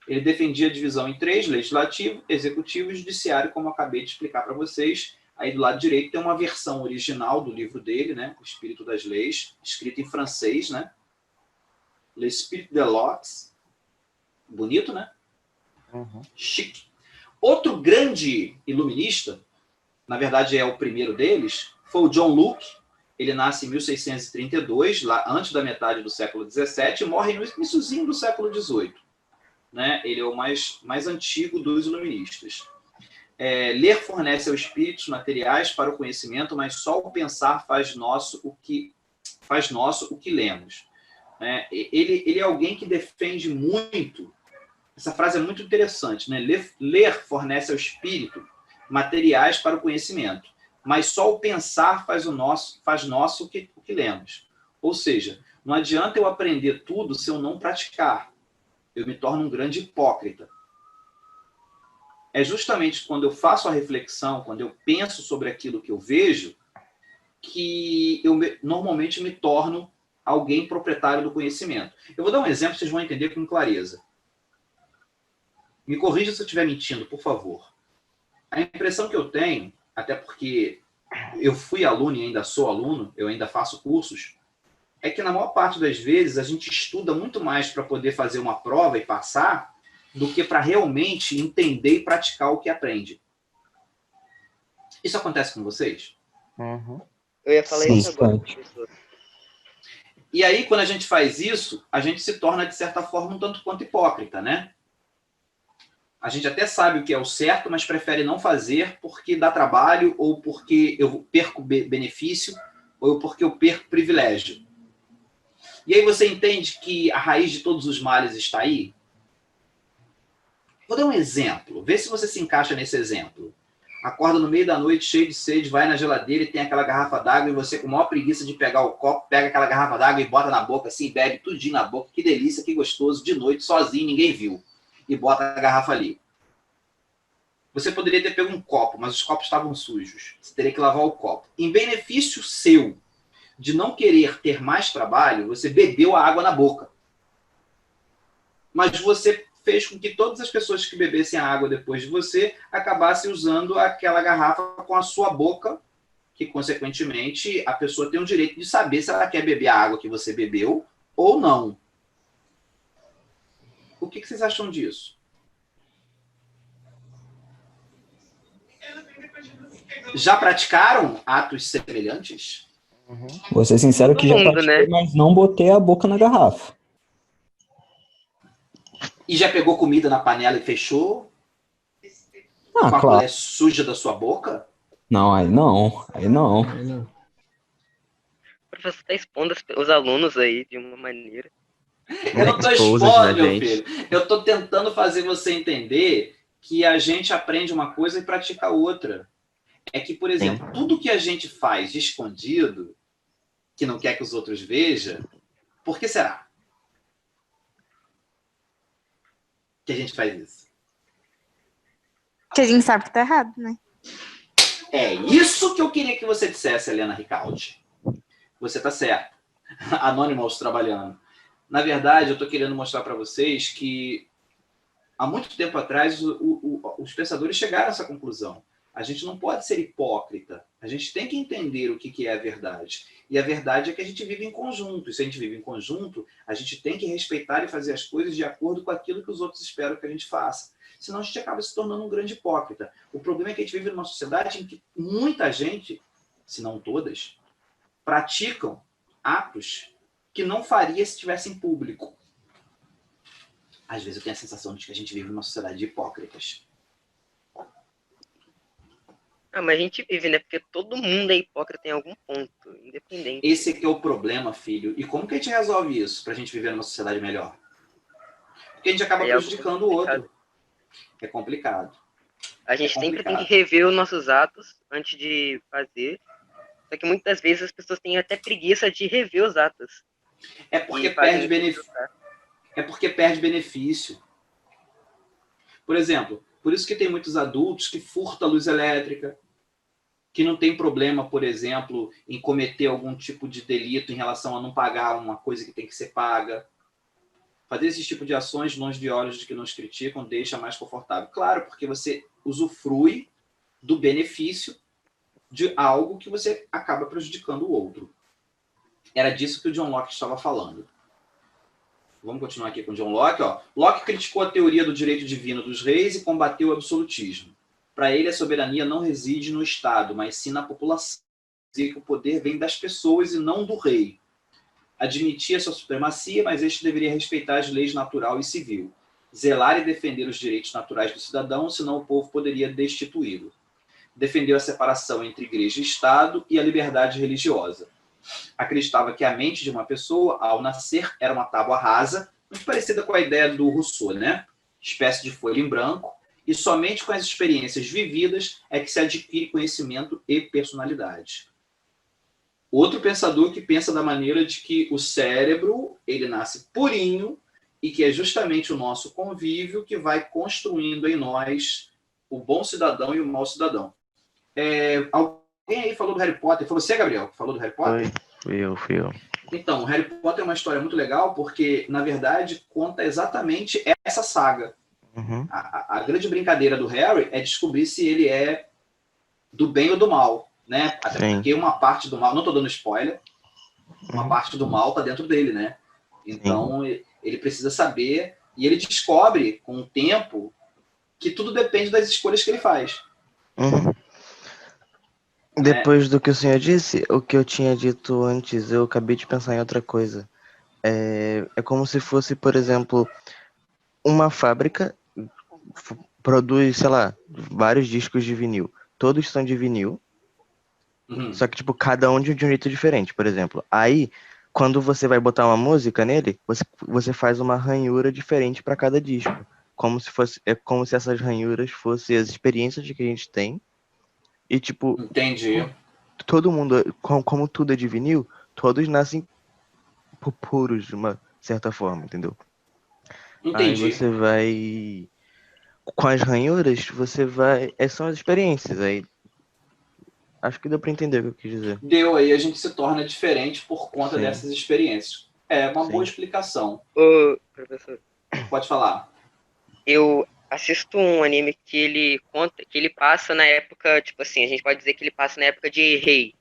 ele defendia a divisão em 3, legislativo, executivo e judiciário, como eu acabei de explicar para vocês. Aí do lado direito tem uma versão original do livro dele, né? O Espírito das Leis, escrito em francês, né? L'Esprit des Lois. Bonito, né? Uhum. Chique. Outro grande iluminista, na verdade é o primeiro deles, foi o John Locke. Ele nasce em 1632, lá antes da metade do século XVII, e morre no iníciozinho do século XVIII. Né? Ele é o mais antigo dos iluministas. Ler fornece aos espíritos materiais para o conhecimento, mas só o pensar faz nosso o que lemos. Ele é alguém que defende muito. Essa frase é muito interessante, né? Ler fornece ao espírito materiais para o conhecimento, mas só o pensar faz nosso o que lemos. Ou seja, não adianta eu aprender tudo se eu não praticar. Eu me torno um grande hipócrita. É justamente quando eu faço a reflexão, quando eu penso sobre aquilo que eu vejo, que eu normalmente me torno alguém proprietário do conhecimento. Eu vou dar um exemplo, vocês vão entender com clareza. Me corrija se eu estiver mentindo, por favor. A impressão que eu tenho, até porque eu fui aluno e ainda sou aluno, eu ainda faço cursos, é que na maior parte das vezes a gente estuda muito mais para poder fazer uma prova e passar do que para realmente entender e praticar o que aprende. Isso acontece com vocês? Uhum. Eu ia falar isso agora, professor. E aí, quando a gente faz isso, a gente se torna, de certa forma, um tanto quanto hipócrita, né? A gente até sabe o que é o certo, mas prefere não fazer porque dá trabalho, ou porque eu perco benefício, ou porque eu perco privilégio. E aí você entende que a raiz de todos os males está aí? Vou dar um exemplo. Vê se você se encaixa nesse exemplo. Acorda no meio da noite, cheio de sede, vai na geladeira e tem aquela garrafa d'água e você, com a maior preguiça de pegar o copo, pega aquela garrafa d'água e bota na boca assim, bebe tudinho na boca. Que delícia, que gostoso, de noite, sozinho, ninguém viu. E bota a garrafa ali. Você poderia ter pego um copo, mas os copos estavam sujos. Você teria que lavar o copo. Em benefício seu de não querer ter mais trabalho, você bebeu a água na boca. Mas você fez com que todas as pessoas que bebessem a água depois de você acabassem usando aquela garrafa com a sua boca, que, consequentemente, a pessoa tem o direito de saber se ela quer beber a água que você bebeu ou não. O que vocês acham disso? Já praticaram atos semelhantes? Vou ser sincero que já Todo mundo, pratiquei, né? mas não botei a boca na garrafa. E já pegou comida na panela e fechou? Ah, Com a claro. colher suja da sua boca? Não, aí não. Aí não. O professor tá expondo os alunos aí de uma maneira. Eu não tô Exposed, expondo, né, meu gente? filho. Eu tô tentando fazer você entender que a gente aprende uma coisa e pratica outra. É que, por exemplo, tudo que a gente faz de escondido, que não quer que os outros vejam, por que será que a gente faz isso? Que a gente sabe que tá errado, né? É isso que eu queria que você dissesse, Helena Ricaldi. Você tá certo. Anonymous trabalhando. Na verdade, eu tô querendo mostrar para vocês que há muito tempo atrás os pensadores chegaram a essa conclusão. A gente não pode ser hipócrita. A gente tem que entender o que é a verdade. E a verdade é que a gente vive em conjunto. E se a gente vive em conjunto, a gente tem que respeitar e fazer as coisas de acordo com aquilo que os outros esperam que a gente faça. Senão a gente acaba se tornando um grande hipócrita. O problema é que a gente vive numa sociedade em que muita gente, se não todas, praticam atos que não faria se estivesse em público. Às vezes eu tenho a sensação de que a gente vive numa sociedade de hipócritas. Ah, mas a gente vive, né? Porque todo mundo é hipócrita em algum ponto, independente. Esse que é o problema, filho. E como que a gente resolve isso para a gente viver numa sociedade melhor? Porque a gente acaba prejudicando o outro. É complicado. A gente sempre tem que rever os nossos atos antes de fazer. Só que muitas vezes as pessoas têm até preguiça de rever os atos. É porque perde benefício. É porque perde benefício. Por exemplo, por isso que tem muitos adultos que furtam a luz elétrica, que não tem problema, por exemplo, em cometer algum tipo de delito em relação a não pagar uma coisa que tem que ser paga. Fazer esse tipo de ações longe de olhos de que nos criticam deixa mais confortável. Claro, porque você usufrui do benefício de algo que você acaba prejudicando o outro. Era disso que o John Locke estava falando. Vamos continuar aqui com o John Locke. Ó. Locke criticou a teoria do direito divino dos reis e combateu o absolutismo. Para ele, a soberania não reside no Estado, mas sim na população. Dizia que o poder vem das pessoas e não do rei. Admitia sua supremacia, mas este deveria respeitar as leis natural e civil. Zelar e defender os direitos naturais do cidadão, senão o povo poderia destituí-lo. Defendeu a separação entre igreja e Estado e a liberdade religiosa. Acreditava que a mente de uma pessoa, ao nascer, era uma tábua rasa, muito parecida com a ideia do Rousseau, né? Espécie de folha em branco, e somente com as experiências vividas é que se adquire conhecimento e personalidade. Outro pensador que pensa da maneira de que o cérebro, ele nasce purinho, e que é justamente o nosso convívio que vai construindo em nós o bom cidadão e o mau cidadão. Alguém aí falou do Harry Potter? Foi você, Gabriel, que falou do Harry Potter? Fui eu. Então, Harry Potter é uma história muito legal porque, na verdade, conta exatamente essa saga. Uhum. A grande brincadeira do Harry é descobrir se ele é do bem ou do mal, né? Até Sim. porque uma parte do mal, não estou dando spoiler, uma parte do mal está dentro dele, né? Então, ele precisa saber, e ele descobre, com o tempo, que tudo depende das escolhas que ele faz. Uhum. Depois do que o senhor disse, o que eu tinha dito antes, eu acabei de pensar em outra coisa. É como se fosse, por exemplo, uma fábrica produz, sei lá, vários discos de vinil. Todos são de vinil, só que, tipo, cada um de um jeito diferente, por exemplo. Aí, quando você vai botar uma música nele, você faz uma ranhura diferente para cada disco. É como se essas ranhuras fossem as experiências que a gente tem. E, tipo, entendi. Todo mundo, como tudo é de vinil, todos nascem puros de uma certa forma, entendeu? Entendi. Aí você vai... Com as ranhuras, você vai... São as experiências, aí... Acho que deu pra entender o que eu quis dizer. Deu, aí a gente se torna diferente por conta Sim. dessas experiências. É uma Sim. boa explicação. Ô, professor, Pode falar. eu assisto um anime que ele conta, que ele passa na época, tipo assim, a gente pode dizer que ele passa na época de rei,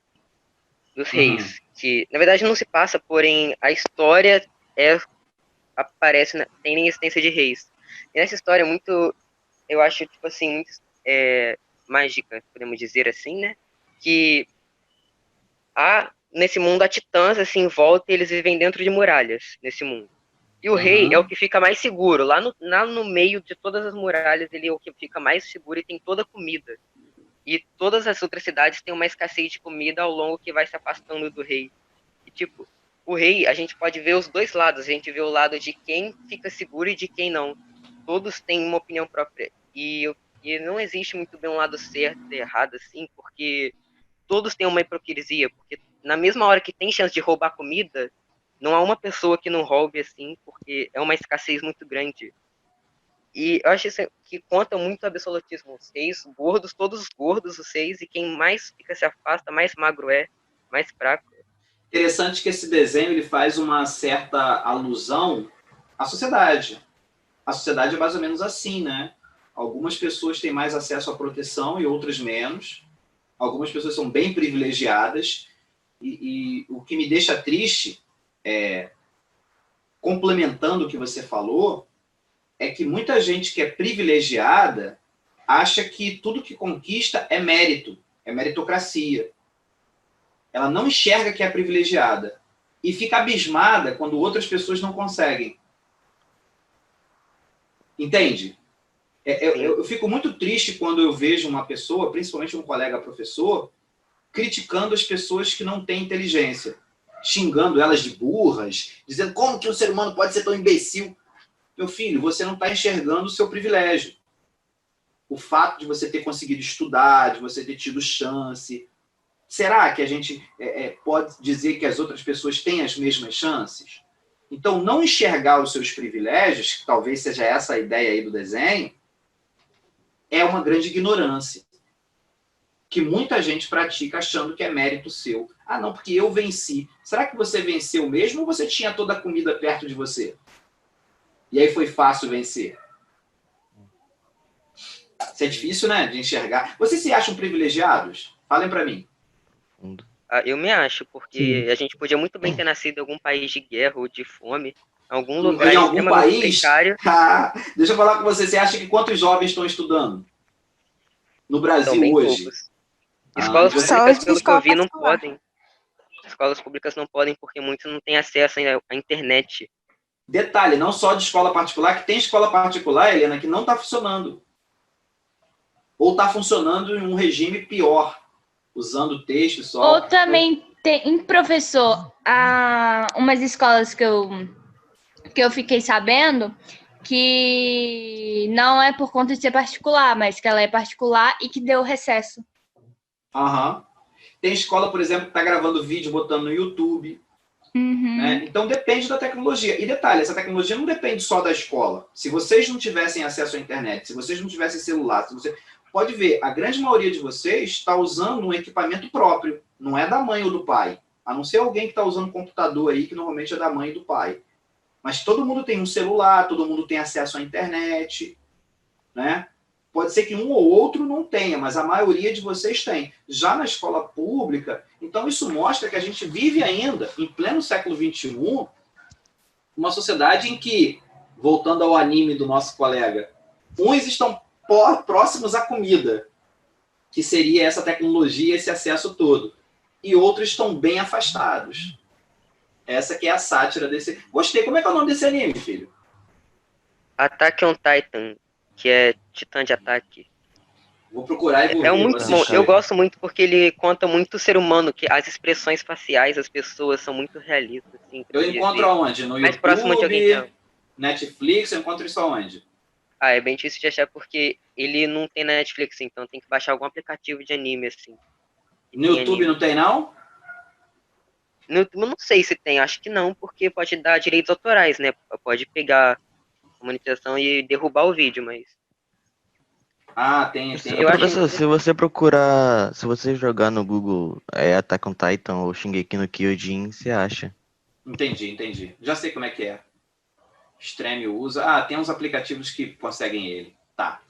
dos reis, que na verdade não se passa, porém a história aparece, tem existência de reis. E nessa história eu acho, tipo assim, muito mágica, podemos dizer assim, né? Que nesse mundo há titãs, assim, em volta, e eles vivem dentro de muralhas, nesse mundo. E o rei é o que fica mais seguro. Lá no meio de todas as muralhas, ele é o que fica mais seguro e tem toda a comida. E todas as outras cidades têm uma escassez de comida ao longo que vai se afastando do rei. E, tipo, o rei, a gente pode ver os dois lados. A gente vê o lado de quem fica seguro e de quem não. Todos têm uma opinião própria. E não existe muito bem um lado certo e errado, assim, porque todos têm uma hipocrisia. Porque na mesma hora que tem chance de roubar comida, não há uma pessoa que não roube, assim, porque é uma escassez muito grande. E eu acho isso que conta muito o absolutismo. Os reis gordos, todos os gordos, os reis, e quem mais se afasta, mais magro mais fraco. Interessante que esse desenho ele faz uma certa alusão à sociedade. A sociedade é mais ou menos assim, né? Algumas pessoas têm mais acesso à proteção e outras menos. Algumas pessoas são bem privilegiadas. E o que me deixa triste, complementando o que você falou, é que muita gente que é privilegiada acha que tudo que conquista é mérito, é meritocracia. Ela não enxerga que é privilegiada e fica abismada quando outras pessoas não conseguem. Entende? Eu fico muito triste quando eu vejo uma pessoa, principalmente um colega professor, criticando as pessoas que não têm inteligência, xingando elas de burras, dizendo como que um ser humano pode ser tão imbecil. Meu filho, você não está enxergando o seu privilégio. O fato de você ter conseguido estudar, de você ter tido chance. Será que a gente pode dizer que as outras pessoas têm as mesmas chances? Então, não enxergar os seus privilégios, que talvez seja essa a ideia aí do desenho, é uma grande ignorância que muita gente pratica achando que é mérito seu. Ah, não, porque eu venci. Será que você venceu mesmo ou você tinha toda a comida perto de você? E aí foi fácil vencer? Isso é difícil, né, de enxergar. Vocês se acham privilegiados? Falem para mim. Eu me acho, porque a gente podia muito bem ter nascido em algum país de guerra ou de fome, em algum lugar em algum país? precário. Deixa eu falar com você. Você acha que quantos jovens estão estudando no Brasil hoje? Poucos. Escolas públicas, pelo que eu vi, não particular. podem. Escolas públicas não podem porque muitos não têm acesso à internet. Detalhe, não só de escola particular, que tem escola particular, Helena, que não está funcionando. Ou está funcionando em um regime pior, usando texto só. Ou também tem, professor, umas escolas que eu fiquei sabendo que não é por conta de ser particular, mas que ela é particular e que deu recesso. Tem escola, por exemplo, que está gravando vídeo, botando no YouTube. Né? Então depende da tecnologia. E detalhe, essa tecnologia não depende só da escola. Se vocês não tivessem acesso à internet, se vocês não tivessem celular, pode ver, a grande maioria de vocês está usando um equipamento próprio, não é da mãe ou do pai. A não ser alguém que está usando um computador aí, que normalmente é da mãe e do pai. Mas todo mundo tem um celular, todo mundo tem acesso à internet, né? Pode ser que um ou outro não tenha, mas a maioria de vocês tem. Já na escola pública, então isso mostra que a gente vive ainda, em pleno século XXI, uma sociedade em que, voltando ao anime do nosso colega, uns estão próximos à comida, que seria essa tecnologia, esse acesso todo, e outros estão bem afastados. Essa que é a sátira desse... Gostei. Como é que é o nome desse anime, filho? Attack on Titan, que é Titã de Ataque. Vou procurar e vou ver. É muito bom. Eu gosto muito porque ele conta muito o ser humano, que as expressões faciais das pessoas são muito realistas. Assim, eu encontro aonde? No mais YouTube, próximo de alguém Netflix, eu encontro isso aonde? É bem difícil de achar porque ele não tem na Netflix, então tem que baixar algum aplicativo de anime, assim. No YouTube não tem, não? No YouTube eu não sei se tem, acho que não, porque pode dar direitos autorais, né? Pode pegar a monetização e derrubar o vídeo, mas... Tem. Professor, se você procurar, se você jogar no Google Attack on Titan ou Shingeki no Kyojin, você acha. Entendi. Já sei como é que é. Stremio usa. Ah, tem uns aplicativos que conseguem ele. Tá.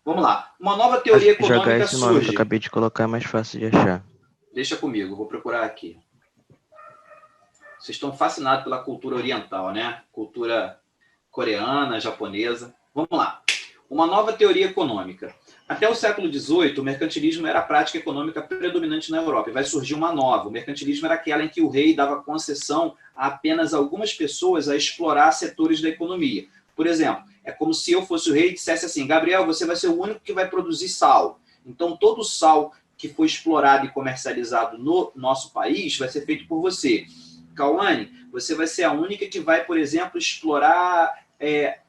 Vamos lá. Uma nova teoria econômica Jogar esse nome que eu surge. acabei de colocar é mais fácil de achar. Deixa comigo, vou procurar aqui. Vocês estão fascinados pela cultura oriental, né? Cultura coreana, japonesa. Vamos lá. Uma nova teoria econômica. Até o século XVIII, o mercantilismo era a prática econômica predominante na Europa. E vai surgir uma nova. O mercantilismo era aquela em que o rei dava concessão a apenas algumas pessoas a explorar setores da economia. Por exemplo, é como se eu fosse o rei e dissesse assim: Gabriel, você vai ser o único que vai produzir sal. Então, todo o sal que foi explorado e comercializado no nosso país vai ser feito por você. Cauane, você vai ser a única que vai, por exemplo, explorar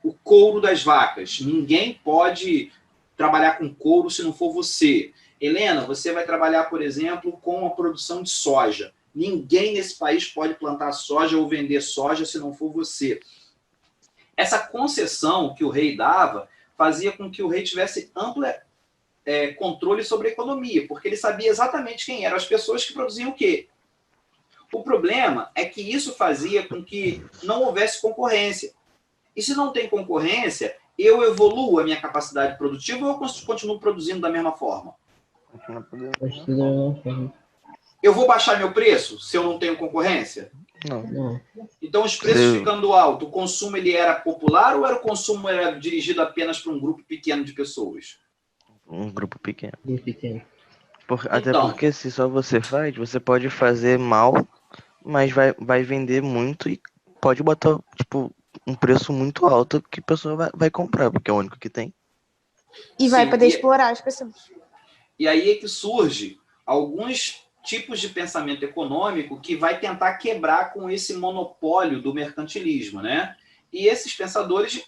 o couro das vacas. Ninguém pode trabalhar com couro se não for você. Helena, você vai trabalhar, por exemplo, com a produção de soja. Ninguém nesse país pode plantar soja ou vender soja se não for você. Essa concessão que o rei dava fazia com que o rei tivesse amplo controle sobre a economia, porque ele sabia exatamente quem eram as pessoas que produziam o quê. O problema é que isso fazia com que não houvesse concorrência. E se não tem concorrência, eu evoluo a minha capacidade produtiva ou eu continuo produzindo da mesma forma? Eu vou baixar meu preço se eu não tenho concorrência? Não. Então, os preços ficando altos, o consumo ele era popular ou era o consumo era dirigido apenas para um grupo pequeno de pessoas? Um grupo pequeno. Então, Até porque se só você faz, você pode fazer mal, mas vai vender muito e pode botar, tipo, um preço muito alto que a pessoa vai comprar, porque é o único que tem. E vai poder explorar as pessoas. E aí é que surge alguns tipos de pensamento econômico que vai tentar quebrar com esse monopólio do mercantilismo, né? E esses pensadores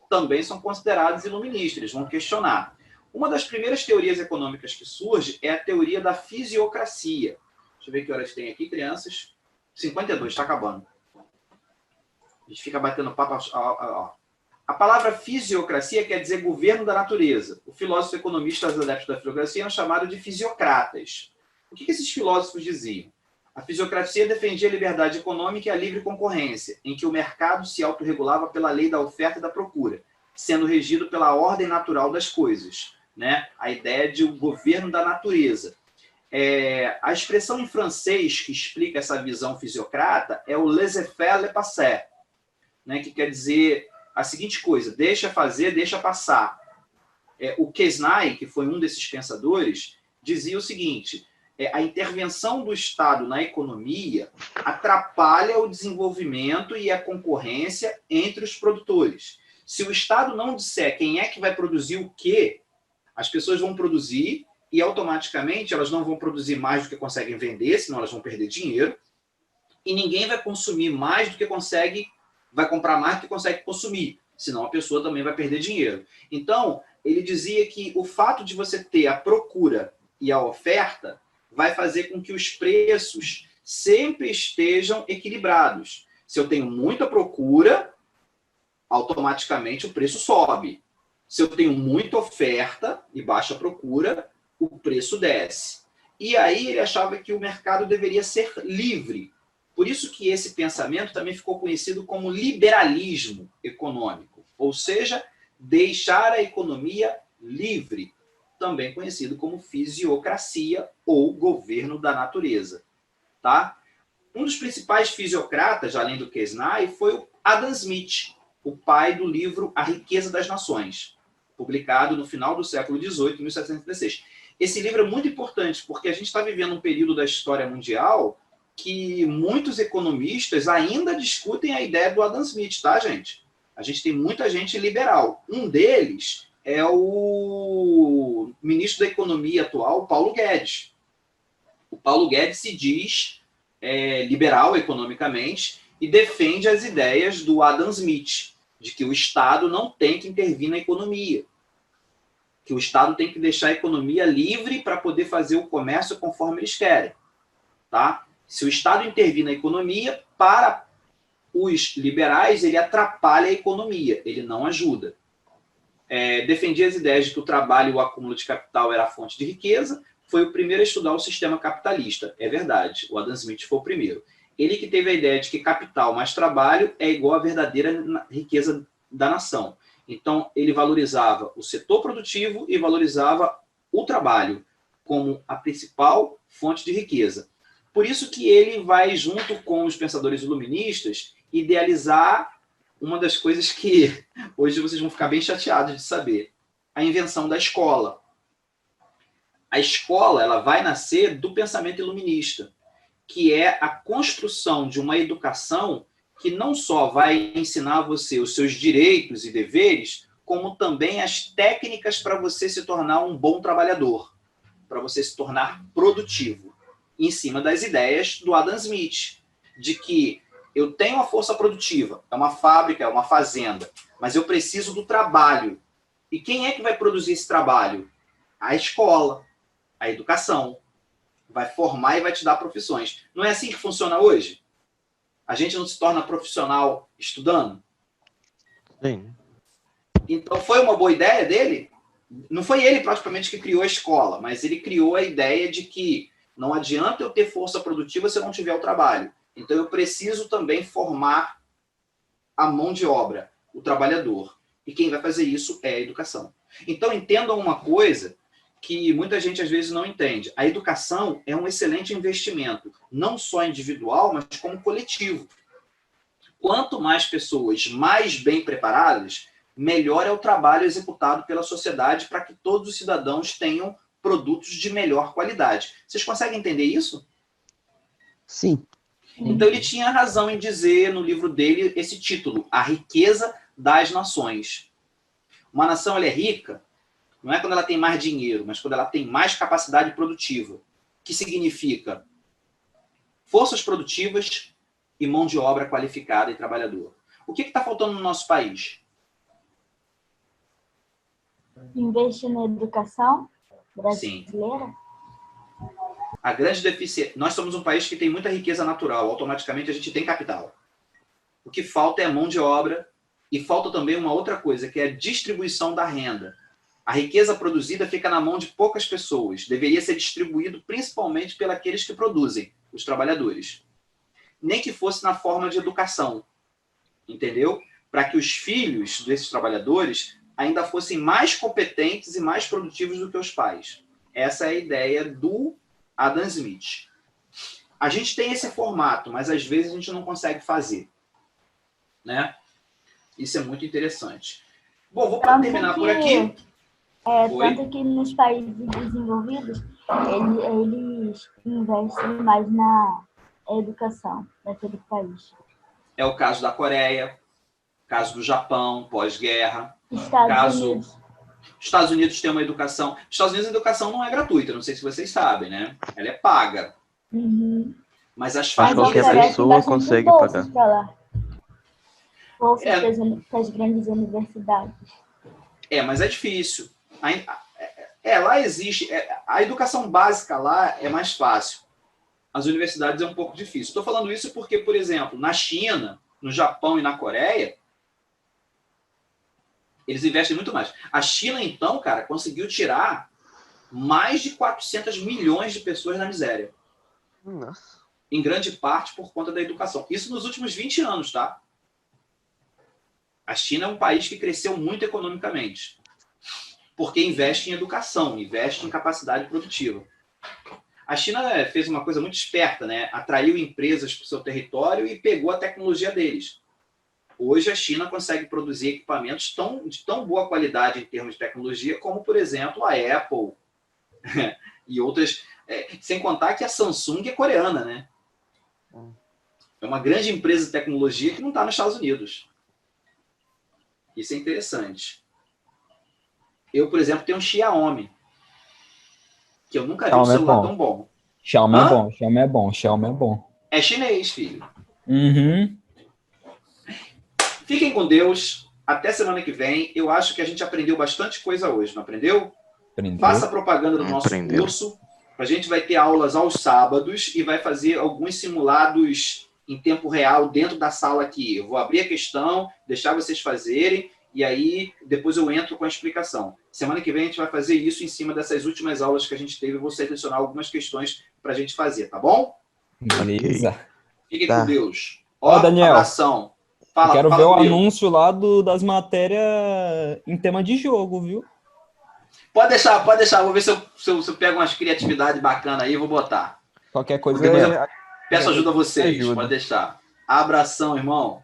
também são considerados iluministas, eles vão questionar. Uma das primeiras teorias econômicas que surge é a teoria da fisiocracia. Deixa eu ver que horas tem aqui, crianças. 52, está acabando. A gente fica batendo papo. A palavra fisiocracia quer dizer governo da natureza. O filósofo economista, os adeptos da fisiocracia, eram chamados de fisiocratas. O que esses filósofos diziam? A fisiocracia defendia a liberdade econômica e a livre concorrência, em que o mercado se autorregulava pela lei da oferta e da procura, sendo regido pela ordem natural das coisas, né? A ideia de um governo da natureza. A expressão em francês que explica essa visão fisiocrata é o laissez-faire, laissez-passer, né? Que quer dizer a seguinte coisa: deixa fazer, deixa passar. O Quesnay, que foi um desses pensadores, dizia o seguinte: a intervenção do Estado na economia atrapalha o desenvolvimento e a concorrência entre os produtores. Se o Estado não disser quem é que vai produzir o quê, as pessoas vão produzir e automaticamente elas não vão produzir mais do que conseguem vender, senão elas vão perder dinheiro, e ninguém vai consumir mais do que consegue, vai comprar mais do que consegue consumir, senão a pessoa também vai perder dinheiro. Então, ele dizia que o fato de você ter a procura e a oferta vai fazer com que os preços sempre estejam equilibrados. Se eu tenho muita procura, automaticamente o preço sobe. Se eu tenho muita oferta e baixa procura, o preço desce. E aí ele achava que o mercado deveria ser livre. Por isso que esse pensamento também ficou conhecido como liberalismo econômico, ou seja, deixar a economia livre, também conhecido como fisiocracia ou governo da natureza. Tá? Um dos principais fisiocratas, além do Quesnay, foi o Adam Smith, o pai do livro A Riqueza das Nações, publicado no final do século XVIII, 1736. Esse livro é muito importante, porque a gente está vivendo um período da história mundial que muitos economistas ainda discutem a ideia do Adam Smith, tá, gente? A gente tem muita gente liberal. Um deles é o ministro da Economia atual, Paulo Guedes. O Paulo Guedes se diz liberal economicamente e defende as ideias do Adam Smith, de que o Estado não tem que intervir na economia, que o Estado tem que deixar a economia livre para poder fazer o comércio conforme eles querem. Tá? Se o Estado intervir na economia, para os liberais, ele atrapalha a economia, ele não ajuda. Defendia as ideias de que o trabalho e o acúmulo de capital era a fonte de riqueza, foi o primeiro a estudar o sistema capitalista. É verdade, o Adam Smith foi o primeiro. Ele que teve a ideia de que capital mais trabalho é igual à verdadeira riqueza da nação. Então, ele valorizava o setor produtivo e valorizava o trabalho como a principal fonte de riqueza. Por isso que ele vai, junto com os pensadores iluministas, idealizar uma das coisas que hoje vocês vão ficar bem chateados de saber, a invenção da escola. A escola, ela vai nascer do pensamento iluminista, que é a construção de uma educação que não só vai ensinar você os seus direitos e deveres, como também as técnicas para você se tornar um bom trabalhador, para você se tornar produtivo, em cima das ideias do Adam Smith, de que eu tenho a força produtiva, é uma fábrica, é uma fazenda, mas eu preciso do trabalho. E quem é que vai produzir esse trabalho? A escola, a educação. Vai formar e vai te dar profissões. Não é assim que funciona hoje? A gente não se torna profissional estudando? Sim. Então, foi uma boa ideia dele? Não foi ele praticamente que criou a escola, mas ele criou a ideia de que não adianta eu ter força produtiva se eu não tiver o trabalho. Então, eu preciso também formar a mão de obra, o trabalhador. E quem vai fazer isso é a educação. Então, entendam uma coisa que muita gente às vezes não entende. A educação é um excelente investimento, não só individual, mas como coletivo. Quanto mais pessoas mais bem preparadas, melhor é o trabalho executado pela sociedade para que todos os cidadãos tenham produtos de melhor qualidade. Vocês conseguem entender isso? Sim. Então ele tinha razão em dizer no livro dele esse título, A Riqueza das Nações. Uma nação ela é rica, não é quando ela tem mais dinheiro, mas quando ela tem mais capacidade produtiva, que significa forças produtivas e mão de obra qualificada e trabalhadora. O que está faltando no nosso país? Investir na educação brasileira? Sim. A grande deficiência... Nós somos um país que tem muita riqueza natural, automaticamente a gente tem capital. O que falta é mão de obra e falta também uma outra coisa, que é a distribuição da renda. A riqueza produzida fica na mão de poucas pessoas. Deveria ser distribuído principalmente pelos que produzem, os trabalhadores. Nem que fosse na forma de educação. Entendeu? Para que os filhos desses trabalhadores ainda fossem mais competentes e mais produtivos do que os pais. Essa é a ideia do Adam Smith. A gente tem esse formato, mas às vezes a gente não consegue fazer. Né? Isso é muito interessante. Bom, vou terminar por aqui. Tanto que nos países desenvolvidos, eles investem mais na educação daquele país. É o caso da Coreia, caso do Japão, pós-guerra. Estados Unidos tem uma educação... Estados Unidos a educação não é gratuita, não sei se vocês sabem, né? Ela é paga. Uhum. Mas as famílias... Qualquer pessoa consegue pagar. Bolsas para as grandes universidades. Mas é difícil. Lá existe... A educação básica lá é mais fácil. As universidades é um pouco difícil. Estou falando isso porque, por exemplo, na China, no Japão e na Coreia, eles investem muito mais. A China, então, cara, conseguiu tirar mais de 400 milhões de pessoas na miséria. Nossa. Em grande parte por conta da educação. Isso nos últimos 20 anos, tá? A China é um país que cresceu muito economicamente. Porque investe em educação, investe em capacidade produtiva. A China fez uma coisa muito esperta, né? Atraiu empresas para o seu território e pegou a tecnologia deles. Hoje a China consegue produzir equipamentos de tão boa qualidade em termos de tecnologia, como, por exemplo, a Apple e outras. Sem contar que a Samsung é coreana, né? É uma grande empresa de tecnologia que não está nos Estados Unidos. Isso é interessante. Eu, por exemplo, tenho um Xiaomi, que eu nunca vi um celular tão bom. Xiaomi é bom, Xiaomi é bom, Xiaomi é bom. É chinês, filho. Uhum. Fiquem com Deus. Até semana que vem. Eu acho que a gente aprendeu bastante coisa hoje, não aprendeu? Aprendeu. Faça propaganda do nosso curso. A gente vai ter aulas aos sábados e vai fazer alguns simulados em tempo real dentro da sala aqui. Eu vou abrir a questão, deixar vocês fazerem e aí depois eu entro com a explicação. Semana que vem a gente vai fazer isso em cima dessas últimas aulas que a gente teve. Eu vou selecionar algumas questões para a gente fazer, tá bom? Beleza. Fiquem Tá. com Deus. Ó, Daniel, abração. Fala, Eu quero fala ver o comigo. anúncio lá das matérias em tema de jogo, viu? Pode deixar. Vou ver se eu pego umas criatividades bacanas aí e vou botar. Qualquer coisa. Depois eu peço ajuda a vocês. Ajuda. Pode deixar. Abração, irmão.